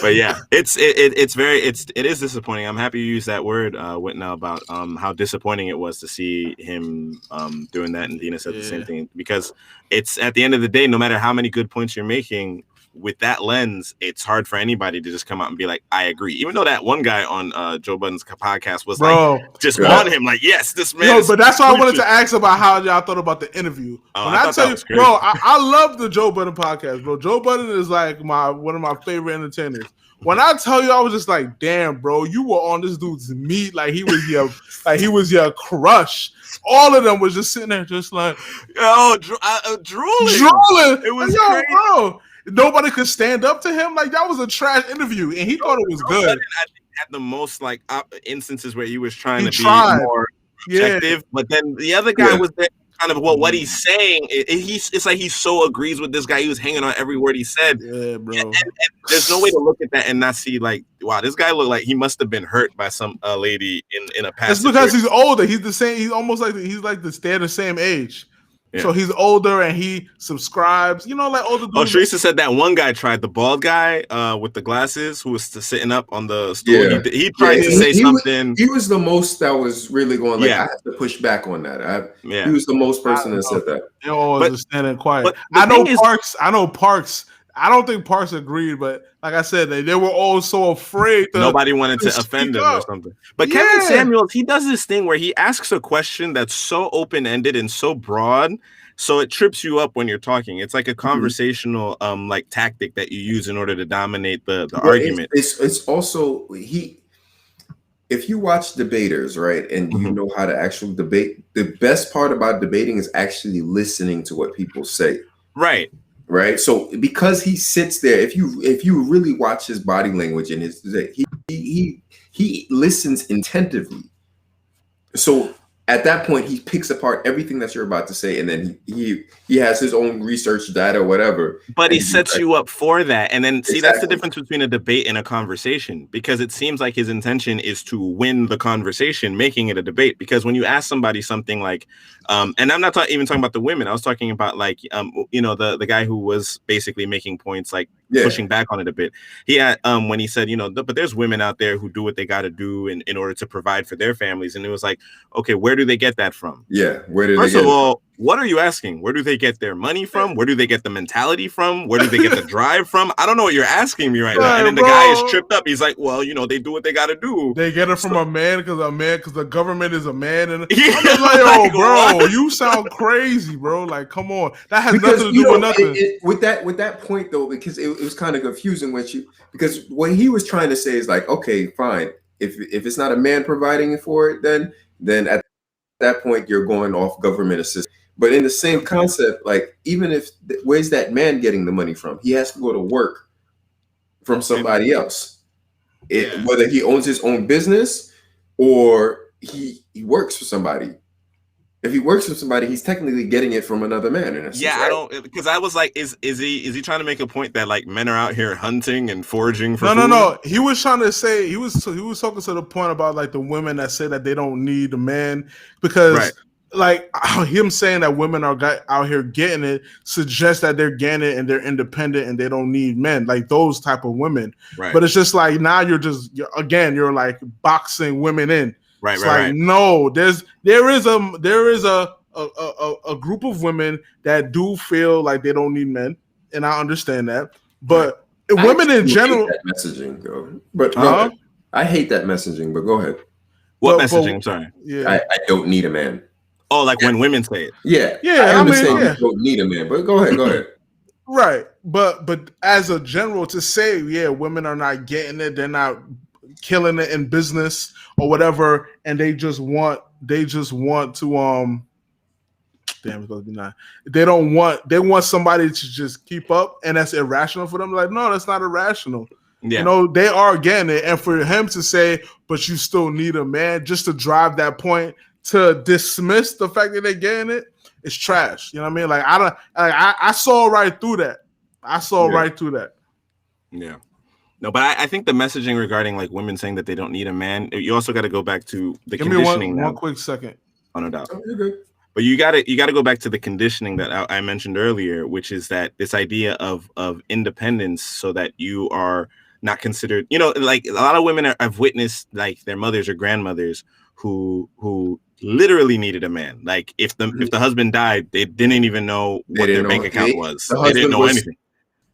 But yeah, it is disappointing. I'm happy you used that word, Whitnell, about how disappointing it was to see him doing that, and Dina said the same thing, because it's at the end of the day, no matter how many good points you're making, with that lens, it's hard for anybody to just come out and be like, I agree. Even though that one guy on Joe Budden's podcast was on him, like, yes, this man. But that's why I wanted to ask about how y'all thought about the interview. I tell you, bro, I love the Joe Budden podcast, bro. Joe Budden is like one of my favorite entertainers. When I tell you, I was just like, damn, bro, you were on this dude's meat like he was your crush. All of them was just sitting there, just like, drooling. It was yo, crazy. bro. Nobody could stand up to him. Like that was a trash interview, and he thought it was good. I think had the most like instances where he was trying to be more objective, but then the other guy was there. Kind of what he's saying, it's like he so agrees with this guy. He was hanging on every word he said. Yeah, bro. And there's no way to look at that and not see like, wow, this guy looked like he must have been hurt by some lady in a past. It's because he's older. He's the same. He's almost like they're the same age. Yeah. So he's older and he subscribes. You know, like older dudes. Oh, Teresa said that one guy tried, the bald guy with the glasses who was sitting up on the stool. Yeah. He tried to say something. He was the most that was really going like, I have to push back on that. He was the most person that said that. They're always just standing quiet. I know Parks. I don't think Parks agreed, but like I said, they were all so afraid. Nobody wanted to offend him or something. But Kevin Samuels, he does this thing where he asks a question that's so open-ended and so broad, so it trips you up when you're talking. It's like a conversational like tactic that you use in order to dominate the argument. It's also if you watch debaters, right, and you know how to actually debate, the best part about debating is actually listening to what people say. Right. So because he sits there, if you really watch his body language and he listens attentively. So at that point, he picks apart everything that you're about to say, and then he has his own research data, whatever. But he sets you up for that, and then see that's the difference between a debate and a conversation, because it seems like his intention is to win the conversation, making it a debate. Because when you ask somebody something like, and I'm not even talking about the women, I was talking about like, you know, the guy who was basically making points like pushing back on it a bit. He had when he said, you know, but there's women out there who do what they got to do in order to provide for their families, and it was like, okay, where do they get that from? Where do First of all, what are you asking? Where do they get their money from? Where do they get the mentality from? Where do they get the drive from? I don't know what you're asking me right now. And then the guy is tripped up. He's like, well, you know, they do what they got to do. They get it from a man because the government is a man. And I'm like, oh, bro, you sound crazy, bro. Like, come on. That has nothing to do with nothing. With that point, though, because it was kind of confusing because what he was trying to say is like, okay, fine. If it's not a man providing it for it, then at that point, you're going off government assistance. But in the same concept, like, even if where's that man getting the money from? He has to go to work from somebody else. Whether he owns his own business or he works for somebody. If he works for somebody, he's technically getting it from another man. In a sense, I don't, because I was like, is he trying to make a point that like men are out here hunting and foraging for food? No. He was trying to say he was talking to the point about like the women that say that they don't need a man because. Like him saying that women are out here getting it suggests that they're getting it and they're independent and they don't need men, like those type of women. Right. But it's just like now you're like boxing women in. Right. Like no, there is a group of women that do feel like they don't need men, and I understand that. But women in general, hate that messaging though. But I hate that messaging. But go ahead. What messaging? I'm sorry. Yeah, I don't need a man. Oh, like when women say it. Yeah. I understand you don't need a man, but go ahead. Right. But as a general to say, women are not getting it, they're not killing it in business or whatever, and they just want to damn, it's supposed to be 9. They want somebody to just keep up, and that's irrational for them. Like, no, that's not irrational. Yeah. You know, they are getting it. And for him to say, but you still need a man, just to drive that point to dismiss the fact that they're getting it, it's trash. You know what I mean? Like I saw right through that. Right through that. Yeah. No, but I think the messaging regarding like women saying that they don't need a man, you also got to go back to the conditioning. Give me one quick second. Oh, no doubt. But you got to go back to the conditioning that I mentioned earlier, which is that this idea of independence, so that you are not considered. You know, like a lot of women I've witnessed, like their mothers or grandmothers who literally needed a man. Like if the husband died, they didn't even know what their bank account was. They didn't know anything.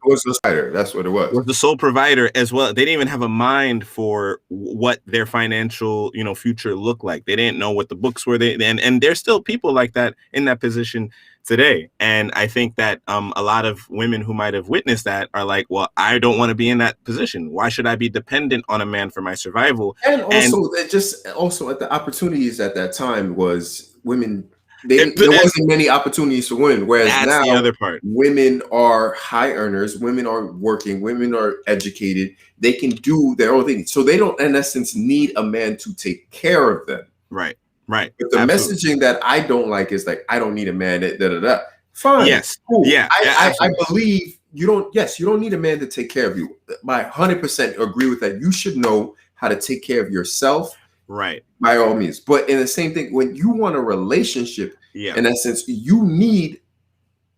It was the provider. That's what it was. It was the sole provider as well. They didn't even have a mind for what their financial, future looked like. They didn't know what the books were. And there's still people like that in that position today. And I think that a lot of women who might have witnessed that are like, well, I don't want to be in that position. Why should I be dependent on a man for my survival? And also, at the opportunities at that time was women. There wasn't many opportunities for women, whereas now the other part. Women are high earners, women are working, women are educated. They can do their own thing, so they don't, in essence, need a man to take care of them. Right. But the messaging that I don't like is like, I don't need a man. Fine. Yes. Cool. Yeah. I believe you don't. Yes, you don't need a man to take care of you. I 100% agree with that. You should know how to take care of yourself. Right. By all means. But in the same thing, when you want a relationship, in essence, you need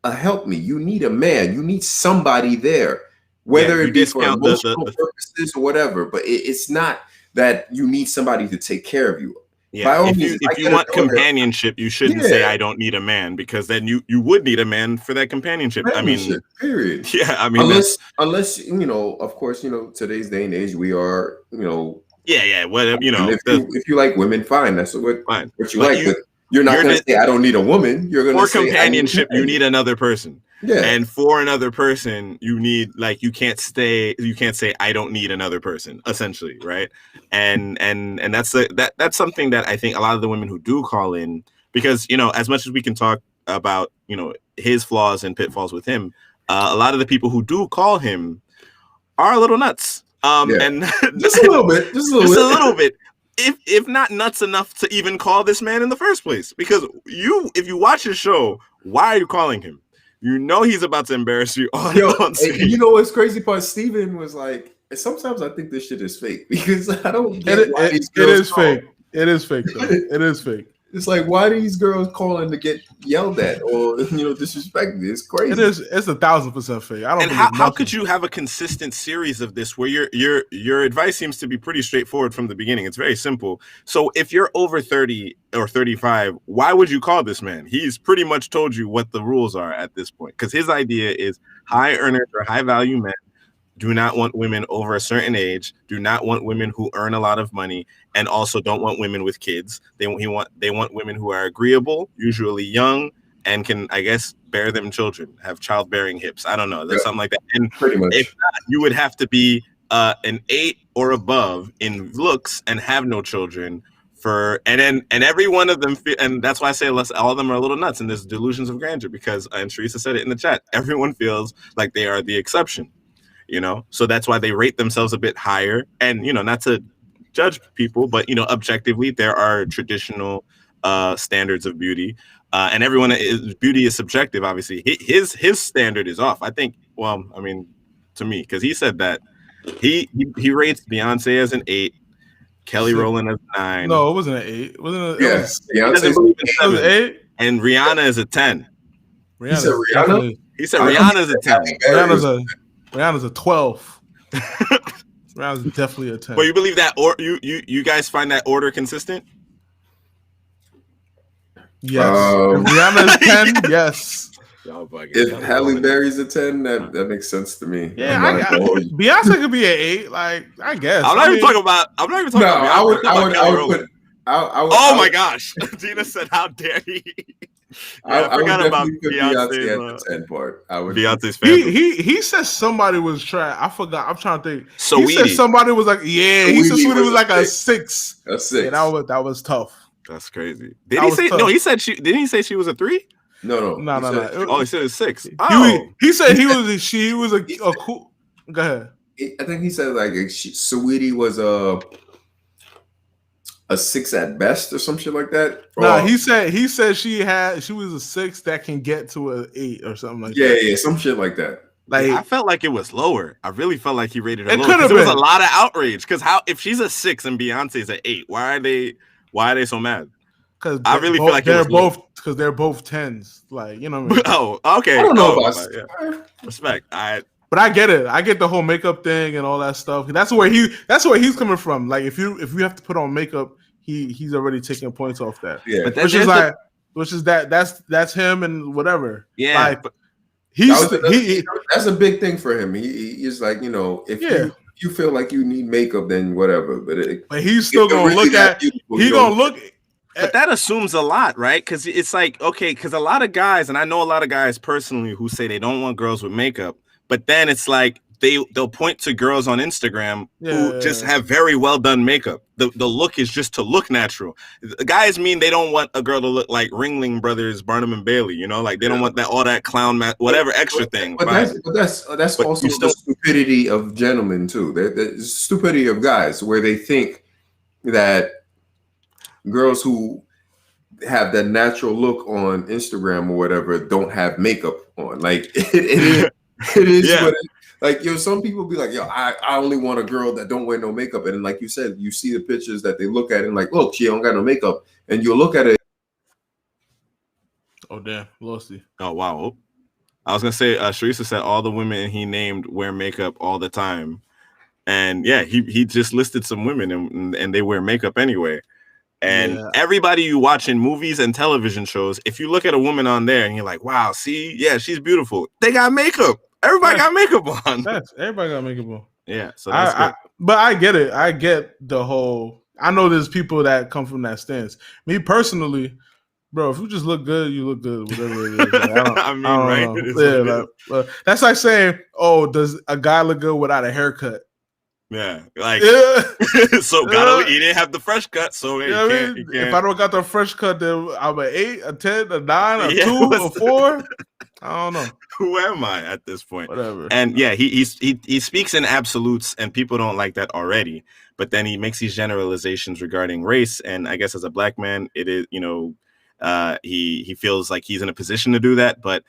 a help me. You need a man. You need somebody there, whether it be for emotional purposes or whatever. But it's not that you need somebody to take care of you. Yeah. By all means, if you want companionship, you shouldn't say I don't need a man, because then you would need a man for that companionship. I mean, period. Yeah. I mean, unless of course, today's day and age, we are, Yeah. Well, if you like women, fine. That's what you like. But you're not going to say I don't need a woman. You're going to say for companionship, you need another person. Yeah. And for another person, you need, like, you can't say I don't need another person, essentially, right? And that's that's something that I think a lot of the women who do call in, because as much as we can talk about his flaws and pitfalls with him, a lot of the people who do call him are a little nuts. And just a little bit. If not nuts enough to even call this man in the first place. Because if you watch his show, why are you calling him? He's about to embarrass you on screen. And what's crazy part? Steven was like, sometimes I think this shit is fake, because I don't get it. It is fake. It is fake, though. It is fake. It's like, why are these girls calling to get yelled at or disrespected? It's crazy. It is. It's 1,000% fake. I don't. And how could you have a consistent series of this where your advice seems to be pretty straightforward from the beginning? It's very simple. So if you're over 30 or 35, why would you call this man? He's pretty much told you what the rules are at this point, because his idea is high earners or high value men do not want women over a certain age, do not want women who earn a lot of money, and also don't want women with kids. They want women who are agreeable, usually young, and can, I guess, bear them children, have childbearing hips. I don't know. There's something like that. And pretty much. If not, you would have to be an 8 or above in looks and have no children. And every one of them, and that's why I say all of them are a little nuts, and there's delusions of grandeur, because, and Teresa said it in the chat, everyone feels like they are the exception. So that's why they rate themselves a bit higher. And, not to judge people, but, objectively, there are traditional standards of beauty. And beauty is subjective, obviously. His standard is off. I think, to me, because he said that he rates Beyonce as an 8, Kelly Rowland as a 9. No, it wasn't an 8. Yes, Beyonce was 8. And Rihanna is a 10. He said Rihanna? He said Rihanna's a 10. Rihanna's a 12. Rihanna's definitely a 10. But you believe that, or you guys find that order consistent? Yes. Rihanna's 10. Yes. If Halle Berry's a 10, that makes sense to me. Yeah, Beyonce could be an 8. Like, I guess. I'm not even talking about. I would put. Oh my gosh! Gina said, "How dare he?" I forgot about Beyonce at the 10 part. Beyonce's family. He said somebody was trash. I forgot. I'm trying to think. Saweetie. He said somebody was like, he said Saweetie was like a 6. A 6. Yeah, that was tough. That's crazy. Did he say? No, he said she. Didn't he say she was a 3? No. He said it was 6. Oh, he said he was. She was a cool. Go ahead. I think he said like Saweetie was a 6 at best or some shit like that. Nah, he said she was a 6 that can get to an 8 or something like that. Yeah, some shit like that. Like, I felt like it was lower. I really felt like he rated her lower. There was a lot of outrage, because if she's a 6 and Beyonce's an 8, why are they so mad? Because I really feel like they're both 10s. Like, you know what I mean? Oh, okay. I don't know about respect. But I get it. I get the whole makeup thing and all that stuff. That's where he's coming from. Like, if you have to put on makeup, he's already taking points off that. Yeah, but that's him and whatever. Yeah, like, that's a big thing for him. He's like, if you feel like you need makeup, then whatever. But he's still gonna look at. But that assumes a lot, right? Because it's like, okay, because a lot of guys, and I know a lot of guys personally who say they don't want girls with makeup, but then it's like they'll point to girls on Instagram who just have very well done makeup. The look is just to look natural. The guys mean they don't want a girl to look like Ringling Brothers, Barnum and Bailey, you know, like they don't want that all that clown whatever extra thing. But that's also the stupidity of gentlemen too. The stupidity of guys where they think that girls who have that natural look on Instagram or whatever don't have makeup on. Like it is Yeah. what like, yo, some people be like, yo, I only want a girl that don't wear no makeup. And then, like you said, you see the pictures that they look at and like, look, she don't got no makeup. And you'll look at it. Oh, damn. Lost you. Oh, wow. I was going to say, Sharissa said all the women he named wear makeup all the time. And yeah, he just listed some women and they wear makeup anyway. And everybody you watch in movies and television shows, if you look at a woman on there and you're like, wow, see, yeah, she's beautiful. They got makeup. Everybody got makeup on. Everybody got makeup on. Yeah. So that's good. But I get it. I get the whole. I know there's people that come from that stance. Me personally, bro, if you just look good, you look good. Whatever it is. Like, I don't know. That's like saying, oh, does a guy look good without a haircut? Yeah, like so. He didn't have the fresh cut, so he can't. If I don't got the fresh cut, then I'm an 8, a 10, a 9, a 2, a 4. I don't know. Who am I at this point? Whatever. And yeah, he speaks in absolutes, and people don't like that already. But then he makes these generalizations regarding race, and I guess as a black man, it is he feels like he's in a position to do that, but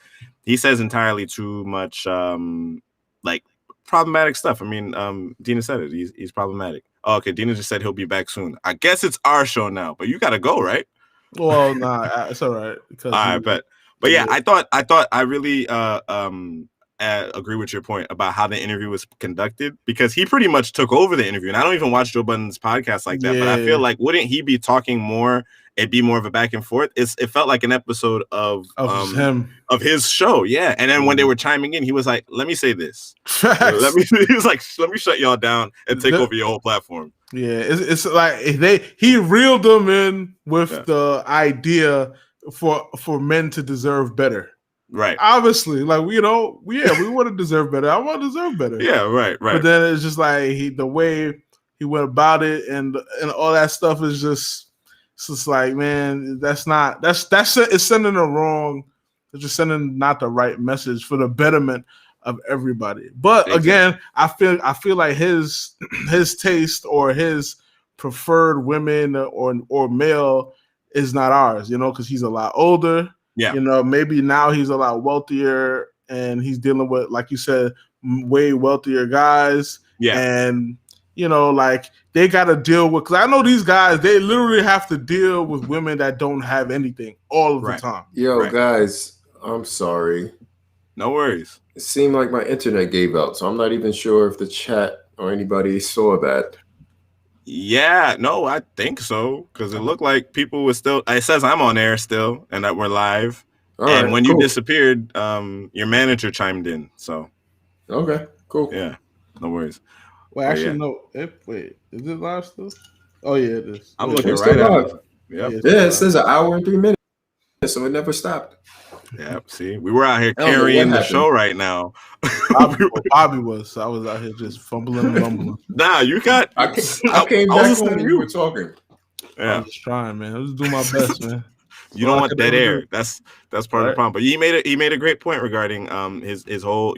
he says entirely too much like problematic stuff. I mean, Dina said it. He's problematic. Oh, okay, Dina just said he'll be back soon. I guess it's our show now, but you got to go, right? Well, nah, it's all right. All right, but yeah, I thought I really agree with your point about how the interview was conducted, because he pretty much took over the interview. And I don't even watch Joe Budden's podcast like that, but I feel like wouldn't he be talking more? It'd be more of a back and forth. It felt like an episode of his show, yeah. And then when they were chiming in, he was like, "Let me say this." He was like, "Let me shut y'all down and take over your whole platform." Yeah, it's like he reeled them in with the idea for men to deserve better. Right. Obviously, like we want to deserve better. I want to deserve better. Yeah, right. But then it's just like the way he went about it and all that stuff is just. It's just like, man, that's it's sending the wrong. It's just sending not the right message for the betterment of everybody. But again, I feel like his taste or his preferred women or male is not ours, because he's a lot older. Yeah, maybe now he's a lot wealthier and he's dealing with, like you said, way wealthier guys. Yeah, and like they got to deal with, because I know these guys, they literally have to deal with women that don't have anything all of the time. Yo, guys, I'm sorry. No worries. It seemed like my internet gave out, so I'm not even sure if the chat or anybody saw that. Yeah, no, I think so, because it looked like people were still. It says I'm on air still and that we're live. And when you disappeared, your manager chimed in. So. Okay, cool. Yeah, no worries. Well, actually, no. Wait, is it live still? Oh yeah, it is. I'm looking right at it. Yep. Yeah, it says 1 hour and 3 minutes, so it never stopped. Yeah, see, we were out here carrying the show right now. Bobby was. I was out here just fumbling and mumbling. Nah, you got. I came back when you were talking. Yeah, I'm just trying, man. I was doing my best, man. You don't want dead air. That's part of the problem. But he made a great point regarding his whole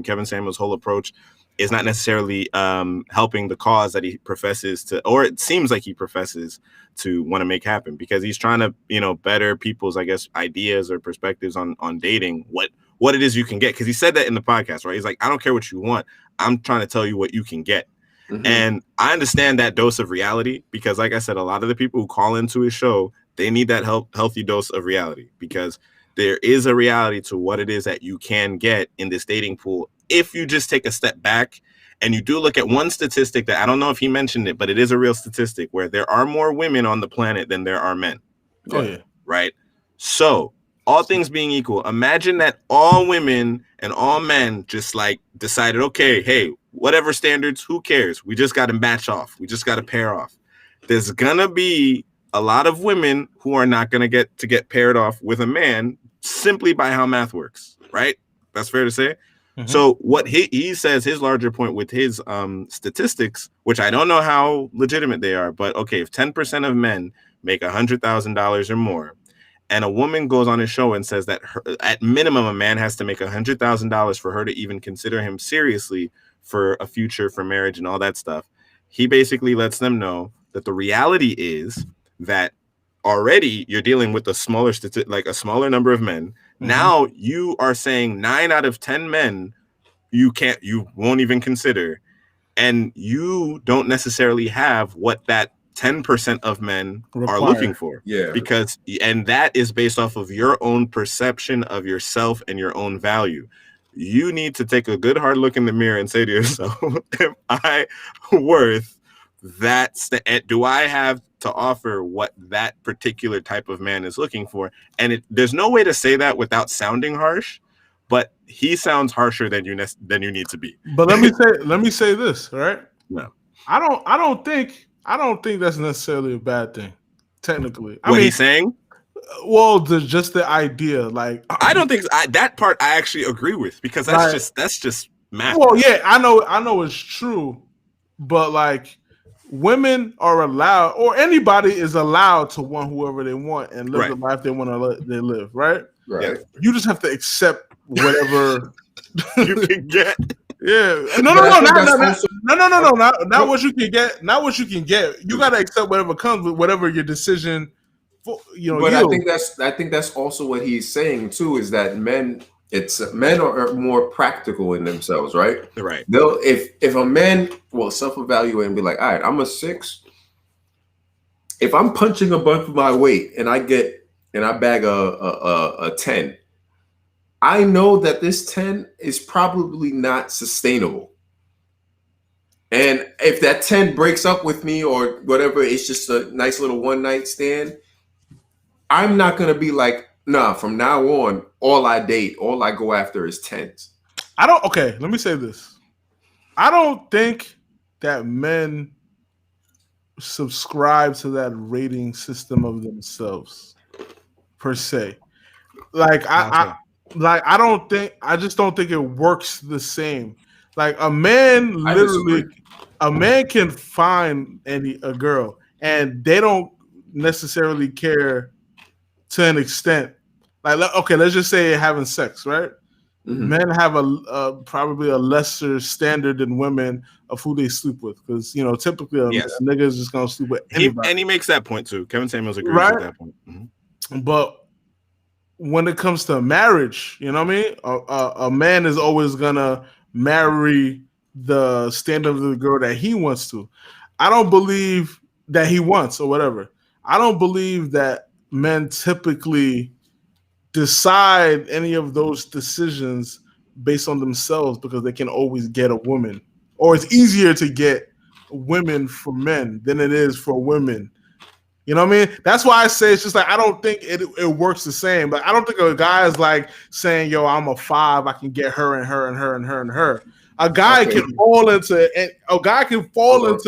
Kevin Samuels' whole approach is not necessarily helping the cause that he professes to, or it seems like he professes to want to make happen, because he's trying to better people's, I guess, ideas or perspectives on dating, what it is you can get, because he said that in the podcast, right? He's like, I don't care what you want, I'm trying to tell you what you can get. Mm-hmm. And I understand that dose of reality, because like I said, a lot of the people who call into his show, they need that healthy dose of reality, because there is a reality to what it is that you can get in this dating pool if you just take a step back and you do look at one statistic that I don't know if he mentioned it, but it is a real statistic where there are more women on the planet than there are men. Oh yeah. Right. So all things being equal, imagine that all women and all men just like decided, okay, hey, whatever standards, who cares? We just got to match off. We just got to pair off. There's gonna be a lot of women who are not going to get paired off with a man simply by how math works, right? That's fair to say. Mm-hmm. So what he says, his larger point with his statistics, which I don't know how legitimate they are, but okay, if 10% of men make $100,000 or more, and a woman goes on his show and says that at minimum a man has to make $100,000 for her to even consider him seriously for a future, for marriage and all that stuff, he basically lets them know that the reality is that already you're dealing with a smaller like a smaller number of men. Mm-hmm. Now you are saying 9 out of 10 men you won't even consider, and you don't necessarily have what that 10% of men are looking for. Yeah. And that is based off of your own perception of yourself and your own value. You need to take a good hard look in the mirror and say to yourself, am I worth that? Do I have to offer what that particular type of man is looking for? And there's no way to say that without sounding harsh, but he sounds harsher than you need to be. But let me say this, right? No. I don't think that's necessarily a bad thing, technically. What he's saying? Well, just the idea, like I don't think that part I actually agree with, because that's just math. Well, yeah, I know it's true, but like women are allowed, or anybody is allowed to want whoever they want and live the life they want to live, right? Right. You just have to accept whatever you can get. Yeah. No, not what you can get. Not what you can get. You gotta accept whatever comes with whatever your decision. But I think that's also what he's saying too, is that men are more practical in themselves, right? Right. They'll if a man will self-evaluate and be like, all right, I'm a 6. If I'm punching above my weight and I bag a 10, I know that this 10 is probably not sustainable. And if that 10 breaks up with me or whatever, it's just a nice little one night stand, I'm not going to be like, nah, from now on, all I go after is 10s. Okay, let me say this. I don't think that men subscribe to that rating system of themselves per se. I just don't think it works the same. Like a man can find a girl and they don't necessarily care to an extent. Like, okay, let's just say having sex, right? Mm-hmm. Men have a probably a lesser standard than women of who they sleep with, because typically a nigga is just gonna sleep with anybody. And he makes that point too. Kevin Samuels agrees with that point. Mm-hmm. But when it comes to marriage, you know what I mean? A man is always gonna marry the standard of the girl that he wants to. I don't believe that he wants or whatever. I don't believe that men typically decide any of those decisions based on themselves because they can always get a woman, or it's easier to get women for men than it is for women. You know what I mean? That's why I say it's just like, I don't think it works the same. But I don't think a guy is like saying, yo, I'm a 5, I can get her and her and her and her and her. A guy can fall into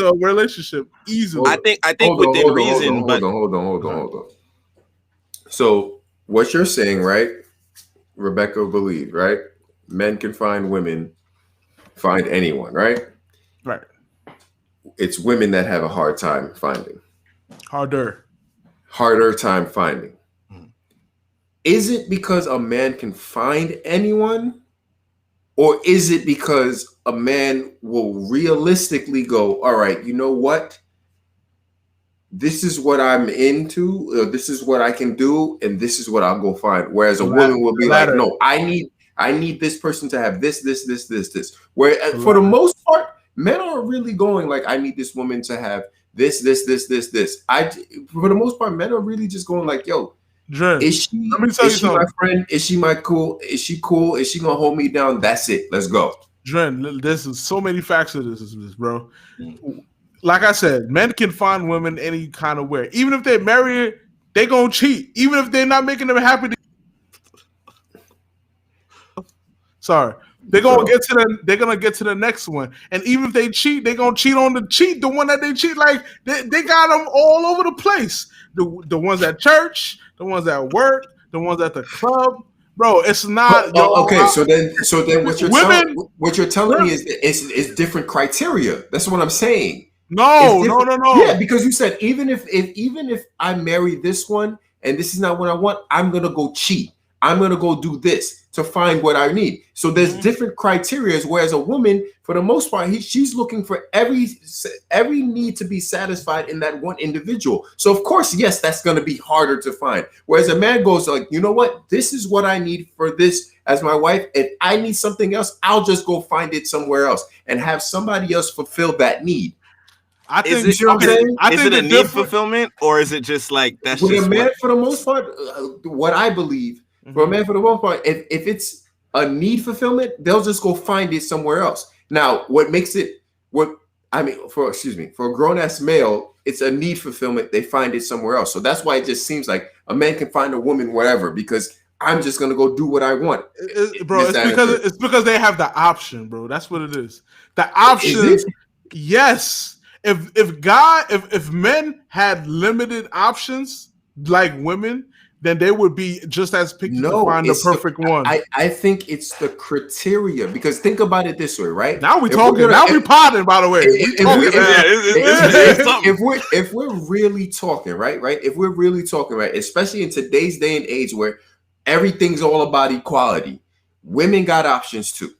a relationship easily. I think within reason. Hold on. So what you're saying, right? Rebecca believe, right? Men can find women, find anyone, right? Right. It's women that have a hard time finding. Harder time finding. Is it because a man can find anyone, or is it because a man will realistically go, all right, you know what? This is what I'm into, this is what I can do, and this is what I'll go find. Whereas a woman will be like, no, I need this person to have this. Where for the most part, men are really going like, I need this woman to have this. For the most part, men are really just going like, yo, Dren, is she my friend? Is she cool? Is she cool? Is she gonna hold me down? That's it. Let's go. Dren, there's so many facts to this, bro. Like I said, men can find women any kind of way. Even if they marry her, they gonna cheat. Even if they're not making them happy. Sorry. They're gonna get to the next one, and even if they cheat, they're gonna cheat on the one that they cheat. Like they got them all over the place. The ones at church, the ones at work, the ones at the club. Bro, it's not. Okay, so then what you're telling me is different criteria. That's what I'm saying. No. Yeah, because you said even if I marry this one and this is not what I want, I'm gonna go cheat. I'm gonna go do this to find what I need. So there's different criteria. Whereas a woman, for the most part, she's looking for every need to be satisfied in that one individual. So of course, yes, that's gonna be harder to find. Whereas a man goes like, you know what? This is what I need for this as my wife. If I need something else, I'll just go find it somewhere else and have somebody else fulfill that need. I think is it a need fulfillment, or is it just like that's with just a man for the most part? What I believe. For a man, for the most part, if it's a need fulfillment, they'll just go find it somewhere else. Now, what makes it for a grown-ass male, it's a need fulfillment. They find it somewhere else. So that's why it just seems like a man can find a woman wherever because I'm just gonna go do what I want. It's because they have the option, bro. That's what it is. The option, yes. If men had limited options like women, then they would be just as picky to find the perfect one. I think it's the criteria, because think about it this way, right? Now we're talking. Now we're potting, by the way. If we're really talking, right? If we're really talking, right? Especially in today's day and age where everything's all about equality, women got options too.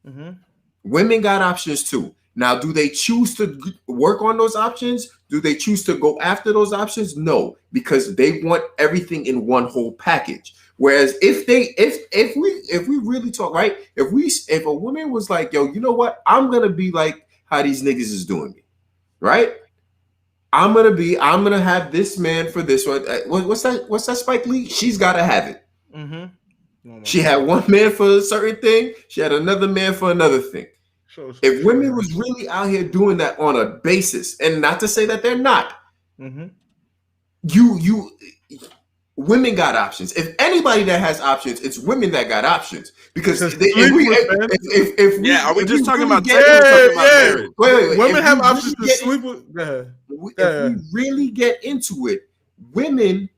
Mm-hmm. Women got options too. Now, do they choose to work on those options? Do they choose to go after those options? No, because they want everything in one whole package. Whereas if we really talk, right? If a woman was like, yo, you know what? I'm gonna be like how these niggas is doing me, right? I'm gonna have this man for this one. What's that Spike Lee? She's gotta have it. Mm-hmm. She had one man for a certain thing. She had another man for another thing. If women was really out here doing that on a basis, and not to say that they're not, women got options. If anybody that has options, it's women that got options. Because are we just talking about marriage? Wait. Women have options to sleep with. If we really get into it, women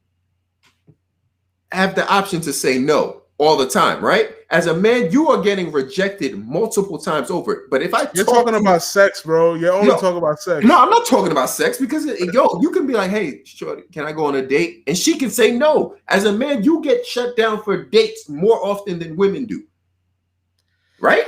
have the option to say no all the time, right? As a man, you are getting rejected multiple times over. But if you're talking about sex, bro. You're only talking about sex. No, I'm not talking about sex, because you can be like, hey, shorty, can I go on a date? And she can say no. As a man, you get shut down for dates more often than women do. Right?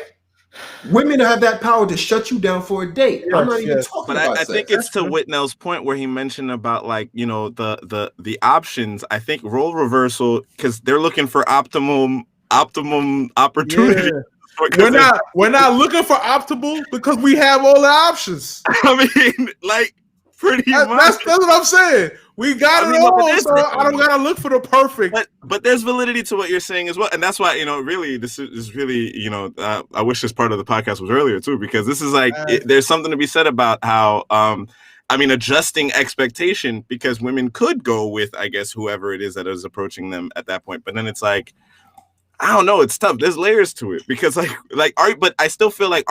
Women have that power to shut you down for a date. Yes, I'm not even talking about sex. I think it's to Whitnell's point where he mentioned about, like, you know, the options. I think role reversal, because they're looking for optimum opportunity. Yeah. We're not looking for optimal because we have all the options. I mean, like, pretty much. That's what I'm saying. We got it all, so I don't gotta look for the perfect. But there's validity to what you're saying as well, and that's why, you know, really, this is really, you know, I wish this part of the podcast was earlier too, because this is like there's something to be said about how adjusting expectation, because women could go with, I guess, whoever it is that is approaching them at that point, but then it's like, I don't know, it's tough. There's layers to it, because but I still feel like,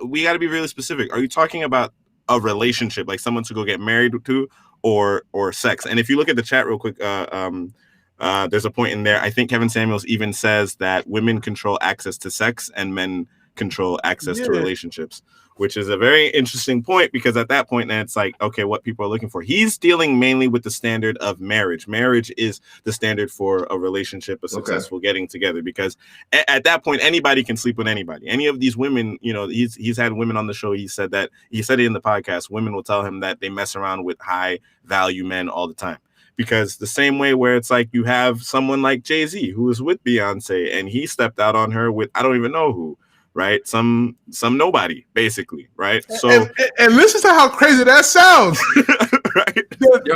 we got to be really specific. Are you talking about a relationship, like someone to go get married to, or sex? And if you look at the chat real quick, there's a point in there. I think Kevin Samuels even says that women control access to sex and men control access to relationships, which is a very interesting point, because at that point, then it's like, okay, what people are looking for. He's dealing mainly with the standard of marriage. Marriage is the standard for a relationship, a successful getting together, because at that point, anybody can sleep with anybody. Any of these women, you know, he's had women on the show. He said it in the podcast. Women will tell him that they mess around with high value men all the time. Because the same way where it's like you have someone like Jay-Z who was with Beyonce and he stepped out on her with, I don't even know who. Right, some nobody, basically, right? So and listen to how crazy that sounds. Right?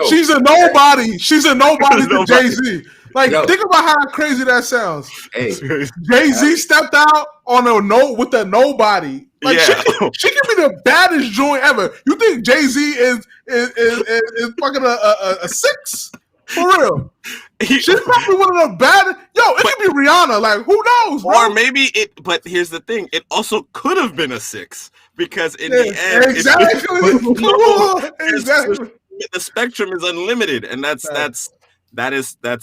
She's a nobody. She's a nobody to Jay-Z. Like, think about how crazy that sounds. Hey, Jay-Z stepped out on with a nobody. Like, she can be the baddest joint ever. You think Jay-Z is fucking a 6? For real. She's probably one of the bad. Yo, it could be Rihanna. Like, who knows, bro? Or maybe it. But here's the thing: it also could have been a 6 because in the end, exactly. Exactly. The spectrum is unlimited, and that's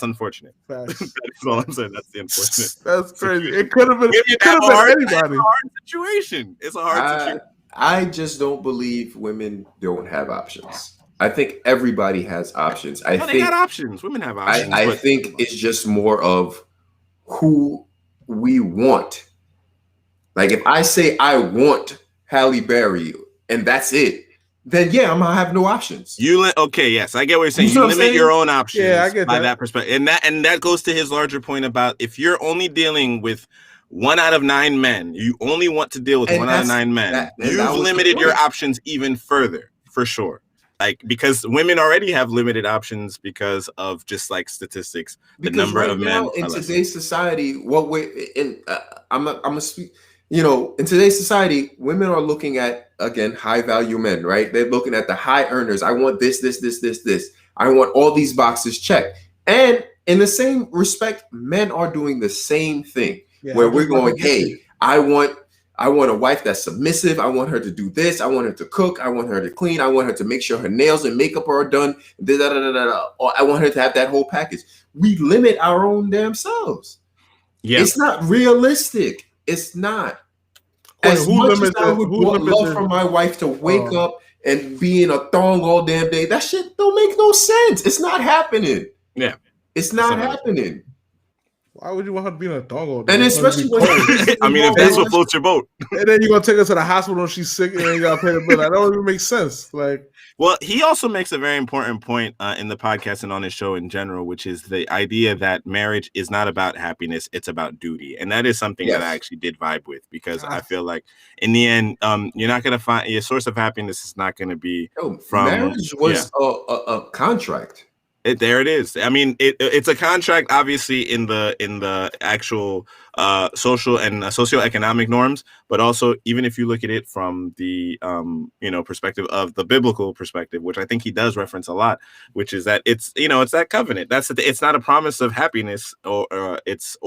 unfortunate. That's all I'm saying. That's the unfortunate. That's crazy. It could have been. It could have been anybody. It's a hard situation. It's a hard situation. I just don't believe women don't have options. I think everybody has options. I think they got options. Women have options. I think it's just more of who we want. Like if I say I want Halle Berry and that's it, then yeah, I'm gonna have no options. Okay, yes, I get what you're saying. You limit your own options I get by that perspective. And that goes to his larger point about if you're only dealing with 1 out of 9 men, you only want to deal with 1 out of 9 men. You've limited your options even further, for sure. Like because women already have limited options because of just like statistics, the number of men in today's society. What we I'm a speak. You know, in today's society, women are looking at again high value men, right? They're looking at the high earners. I want this. I want all these boxes checked. And in the same respect, men are doing the same thing. Where we're going, hey, I want a wife that's submissive. I want her to do this. I want her to cook. I want her to clean. I want her to make sure her nails and makeup are done. Or I want her to have that whole package. We limit our own damn selves. Yeah, it's not realistic. It's not. As much as I would love for my wife to wake up and be in a thong all damn day, that shit don't make no sense. It's not happening. Yeah, it's not happening. Why would you want her to be in a thong all day? And especially when I mean, if that's what floats your boat. And then you're gonna take her to the hospital when she's sick and then you gotta pay the bill. That don't even make sense. Like, well, he also makes a very important point in the podcast and on his show in general, which is the idea that marriage is not about happiness; it's about duty, and that is something that I actually did vibe with because I feel like in the end, you're not gonna find your source of happiness is not gonna be from marriage was a contract. There it is. I mean, it's a contract, obviously, in the actual social and socioeconomic norms, but also even if you look at it from the perspective of the biblical perspective, which I think he does reference a lot, which is that it's that covenant. It's not a promise of happiness or it's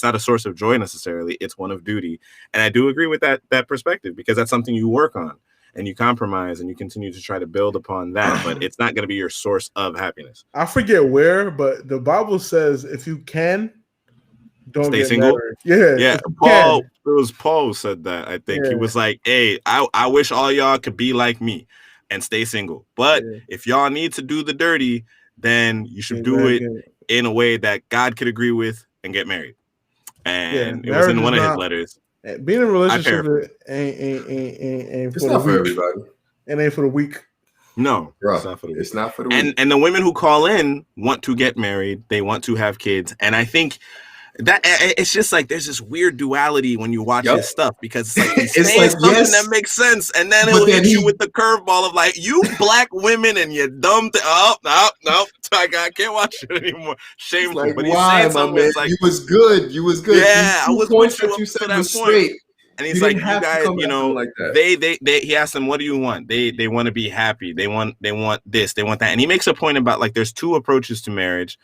not a source of joy necessarily. It's one of duty, and I do agree with that perspective because that's something you work on. And you compromise and you continue to try to build upon that, but it's not going to be your source of happiness. I forget where, but the Bible says if you can, don't stay get single. Married. Yeah. Paul, it was Paul who said that. I think he was like, "Hey, I wish all y'all could be like me and stay single. But if y'all need to do the dirty, then you should do it in a way that God could agree with and get married." And it was in one of his letters. Being in a relationship ain't it's not for everybody. It ain't for the weak. No, bro, it's not for the weak. And the women who call in want to get married. They want to have kids. And I think that it's just like there's this weird duality when you watch his stuff because it's like he's saying something that makes sense, and then he'll hit you with the curveball of like, you black women and you dumb no, I can't watch it anymore. Shameful. Like, but he's saying something that's like, you was good. Yeah, I was points that you said was straight. And he's like, you guys, like they he asked them, what do you want? They want to be happy. They want this, they want that. And he makes a point about like there's two approaches to marriage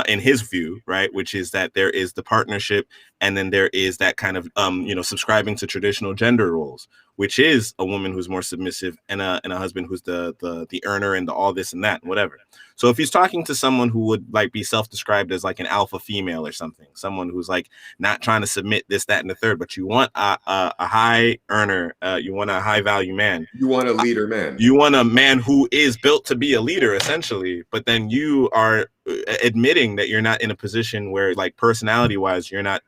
in his view, right? Which is that there is the partnership and then there is that kind of subscribing to traditional gender roles, which is a woman who's more submissive and a husband who's the earner and the all this and that and whatever. So if he's talking to someone who would like be self-described as like an alpha female or something, someone who's like not trying to submit this, that, and the third, but you want a high earner, you want a high value man. You want a leader man. You want a man who is built to be a leader essentially, but then you are admitting that you're not in a position where like personality wise, you're not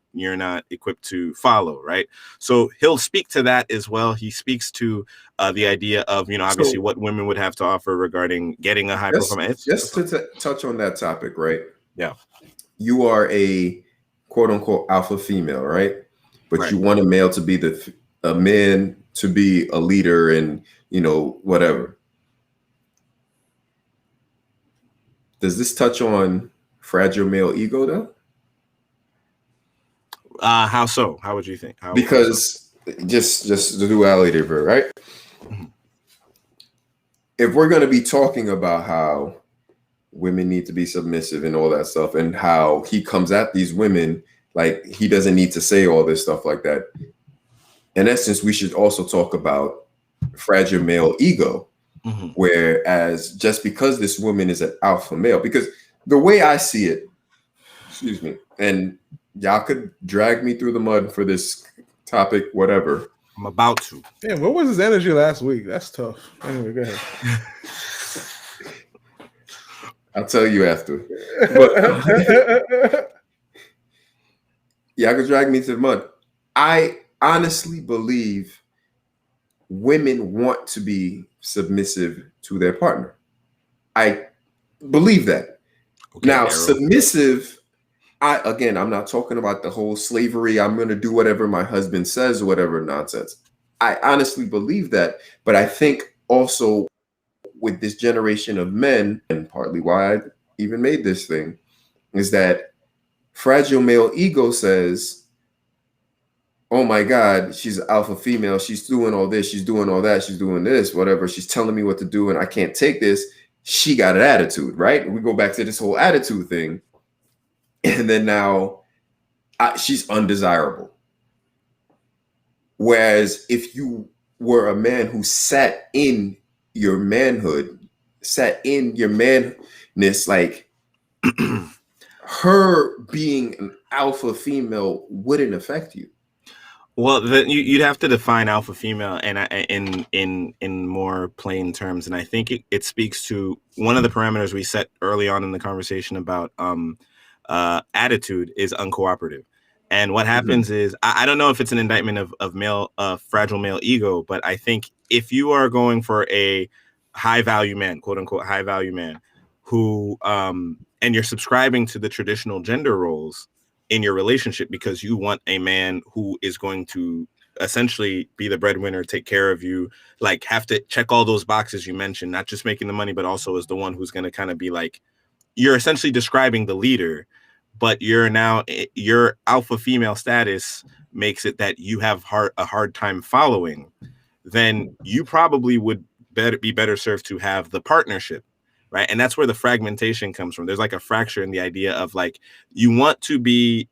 equipped to follow. Right. So he'll speak to that as well. He speaks to the idea of, obviously what women would have to offer regarding getting a high performance. Just to touch on that topic, right? Yeah. You are a quote unquote alpha female, right? But you want a male to be a man to be a leader and, whatever. Does this touch on fragile male ego though? How so? How would you think? Because just the duality of it, right? Mm-hmm. If we're going to be talking about how women need to be submissive and all that stuff, and how he comes at these women like he doesn't need to say all this stuff like that. In essence, we should also talk about fragile male ego, whereas just because this woman is an alpha male, because the way I see it, excuse me, and y'all could drag me through the mud for this topic, whatever. I'm about to. Damn, what was his energy last week? That's tough. Anyway, go ahead. I'll tell you after. But, y'all could drag me to the mud. I honestly believe women want to be submissive to their partner. I believe that. Okay, now, submissive, I'm not talking about the whole slavery, I'm going to do whatever my husband says, whatever nonsense. I honestly believe that. But I think also with this generation of men, and partly why I even made this thing, is that fragile male ego says, oh my God, she's an alpha female. She's doing all this. She's doing all that. She's doing this, whatever. She's telling me what to do and I can't take this. She got an attitude, right? We go back to this whole attitude thing. And then now she's undesirable. Whereas if you were a man who sat in your manhood, sat in your manness, like her being an alpha female wouldn't affect you. Well, you'd have to define alpha female and in more plain terms, and I think it speaks to one of the parameters we set early on in the conversation about attitude is uncooperative. And what happens is, I don't know if it's an indictment of male fragile male ego, but I think if you are going for a high value man, quote unquote high value man, who and you're subscribing to the traditional gender roles in your relationship because you want a man who is going to essentially be the breadwinner, take care of you, like have to check all those boxes you mentioned, not just making the money, but also as the one who's going to kind of be like, you're essentially describing the leader, but your alpha female status makes it that you have a hard time following, then you probably would be better served to have the partnership. Right. And that's where the fragmentation comes from. There's like a fracture in the idea of like, you want to be,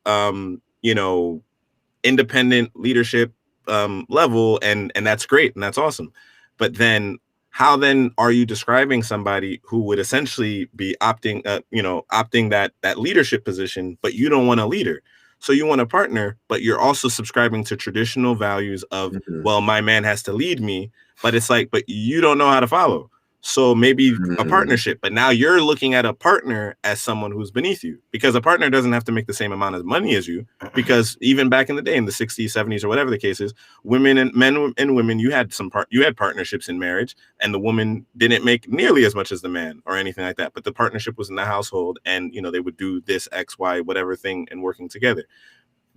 independent leadership level. And that's great. And that's awesome. But then how then are you describing somebody who would essentially be opting that leadership position, but you don't want a leader. So you want a partner, but you're also subscribing to traditional values of, well, my man has to lead me. But it's like, but you don't know how to follow. So maybe a partnership, but now you're looking at a partner as someone who's beneath you, because a partner doesn't have to make the same amount of money as you, because even back in the day in the 60s, 70s, or whatever the case is, men and women, you had partnerships in marriage, and the woman didn't make nearly as much as the man or anything like that. But the partnership was in the household, and, they would do this X, Y, whatever thing and working together.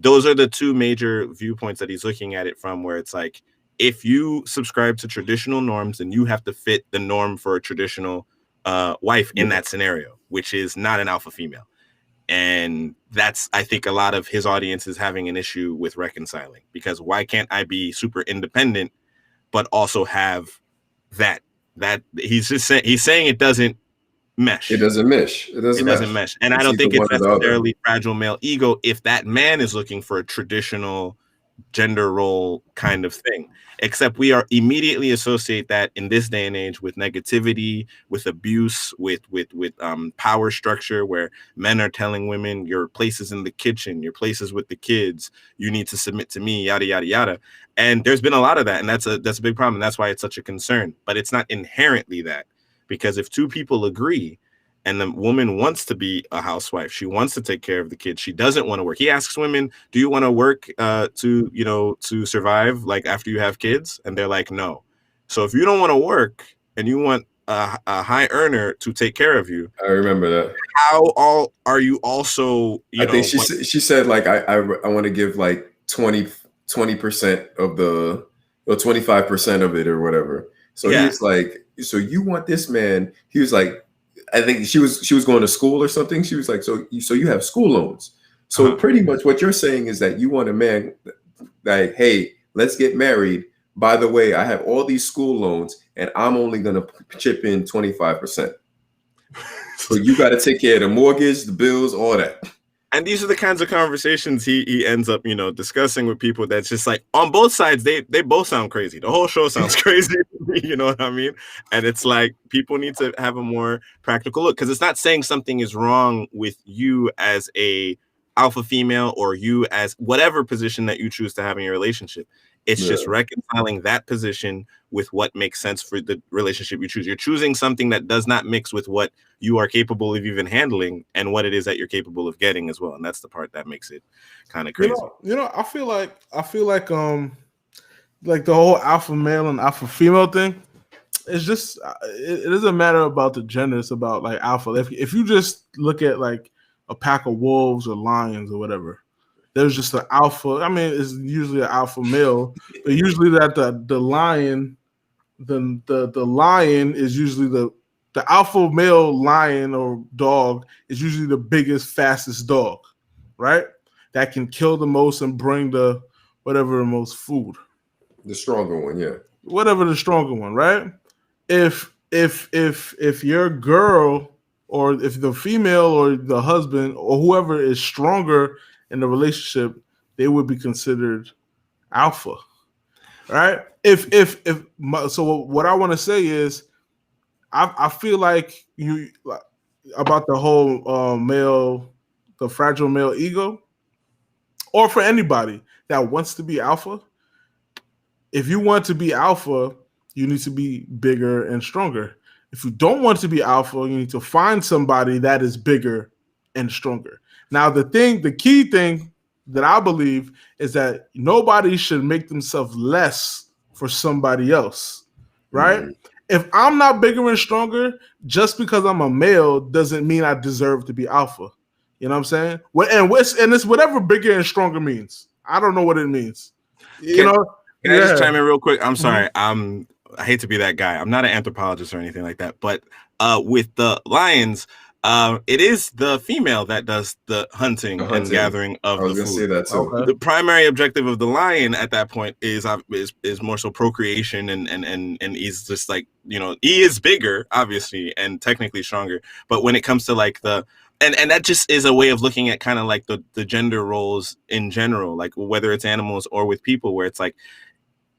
Those are the two major viewpoints that he's looking at it from, where it's like, if you subscribe to traditional norms, then you have to fit the norm for a traditional wife in that scenario, which is not an alpha female. And that's, I think, a lot of his audience is having an issue with reconciling, because why can't I be super independent, but also have that he's saying it doesn't mesh. It doesn't mesh. It doesn't mesh. And I don't think it's necessarily fragile male ego if that man is looking for a traditional gender role kind of thing, except we are immediately associate that in this day and age with negativity, with abuse, with power structure, where men are telling women your place is in the kitchen, your place is with the kids, you need to submit to me, yada yada yada. And there's been a lot of that, and that's a big problem. That's why it's such a concern. But it's not inherently that, because if two people agree and the woman wants to be a housewife, she wants to take care of the kids, she doesn't want to work. He asks women, do you want to work to survive, like after you have kids? And they're like, no. So if you don't want to work and you want a high earner to take care of you, I remember that. How are you also, I think she said like, I want to give like 20% of the, or 25% of it or whatever. So yeah. He's like, so you want this man, he was like, I think she was going to school or something. She was like, so you have school loans. So pretty much what you're saying is that you want a man like, hey, let's get married. By the way, I have all these school loans and I'm only going to chip in 25%. So you got to take care of the mortgage, the bills, all that. And these are the kinds of conversations he ends up, discussing with people that's just like on both sides, they both sound crazy. The whole show sounds crazy, you know what I mean? And it's like people need to have a more practical look, because it's not saying something is wrong with you as a alpha female or you as whatever position that you choose to have in your relationship. It's just reconciling that position with what makes sense for the relationship you choose. You're choosing something that does not mix with what you are capable of even handling and what it is that you're capable of getting as well. And that's the part that makes it kind of crazy. I feel like the whole alpha male and alpha female thing, it's just it doesn't matter about the gender. It's about like alpha. If you just look at like a pack of wolves or lions or whatever, there's just an alpha. I mean, it's usually an alpha male, but usually that the lion, the lion is usually the alpha male lion or dog is usually the biggest, fastest dog, right? That can kill the most and bring the most food. The stronger one, yeah. Whatever the stronger one, right? If your girl or if the female or the husband or whoever is stronger in the relationship, they would be considered alpha, right? So what I want to say is, I feel like about the whole the fragile male ego, or for anybody that wants to be alpha. If you want to be alpha, you need to be bigger and stronger. If you don't want to be alpha, you need to find somebody that is bigger and stronger. Now, the key thing that I believe is that nobody should make themselves less for somebody else, right? Mm-hmm. If I'm not bigger and stronger, just because I'm a male doesn't mean I deserve to be alpha. You know what I'm saying? And it's whatever bigger and stronger means. I don't know what it means. Can I just chime in real quick? I'm sorry. Mm-hmm. I hate to be that guy. I'm not an anthropologist or anything like that. But with the lions, it is the female that does the hunting and gathering of the food. I was going to say that too. Okay. The primary objective of the lion at that point is more so procreation, and he's just like, he is bigger, obviously, and technically stronger. But when it comes to like and that just is a way of looking at kind of like the gender roles in general, like whether it's animals or with people, where it's like,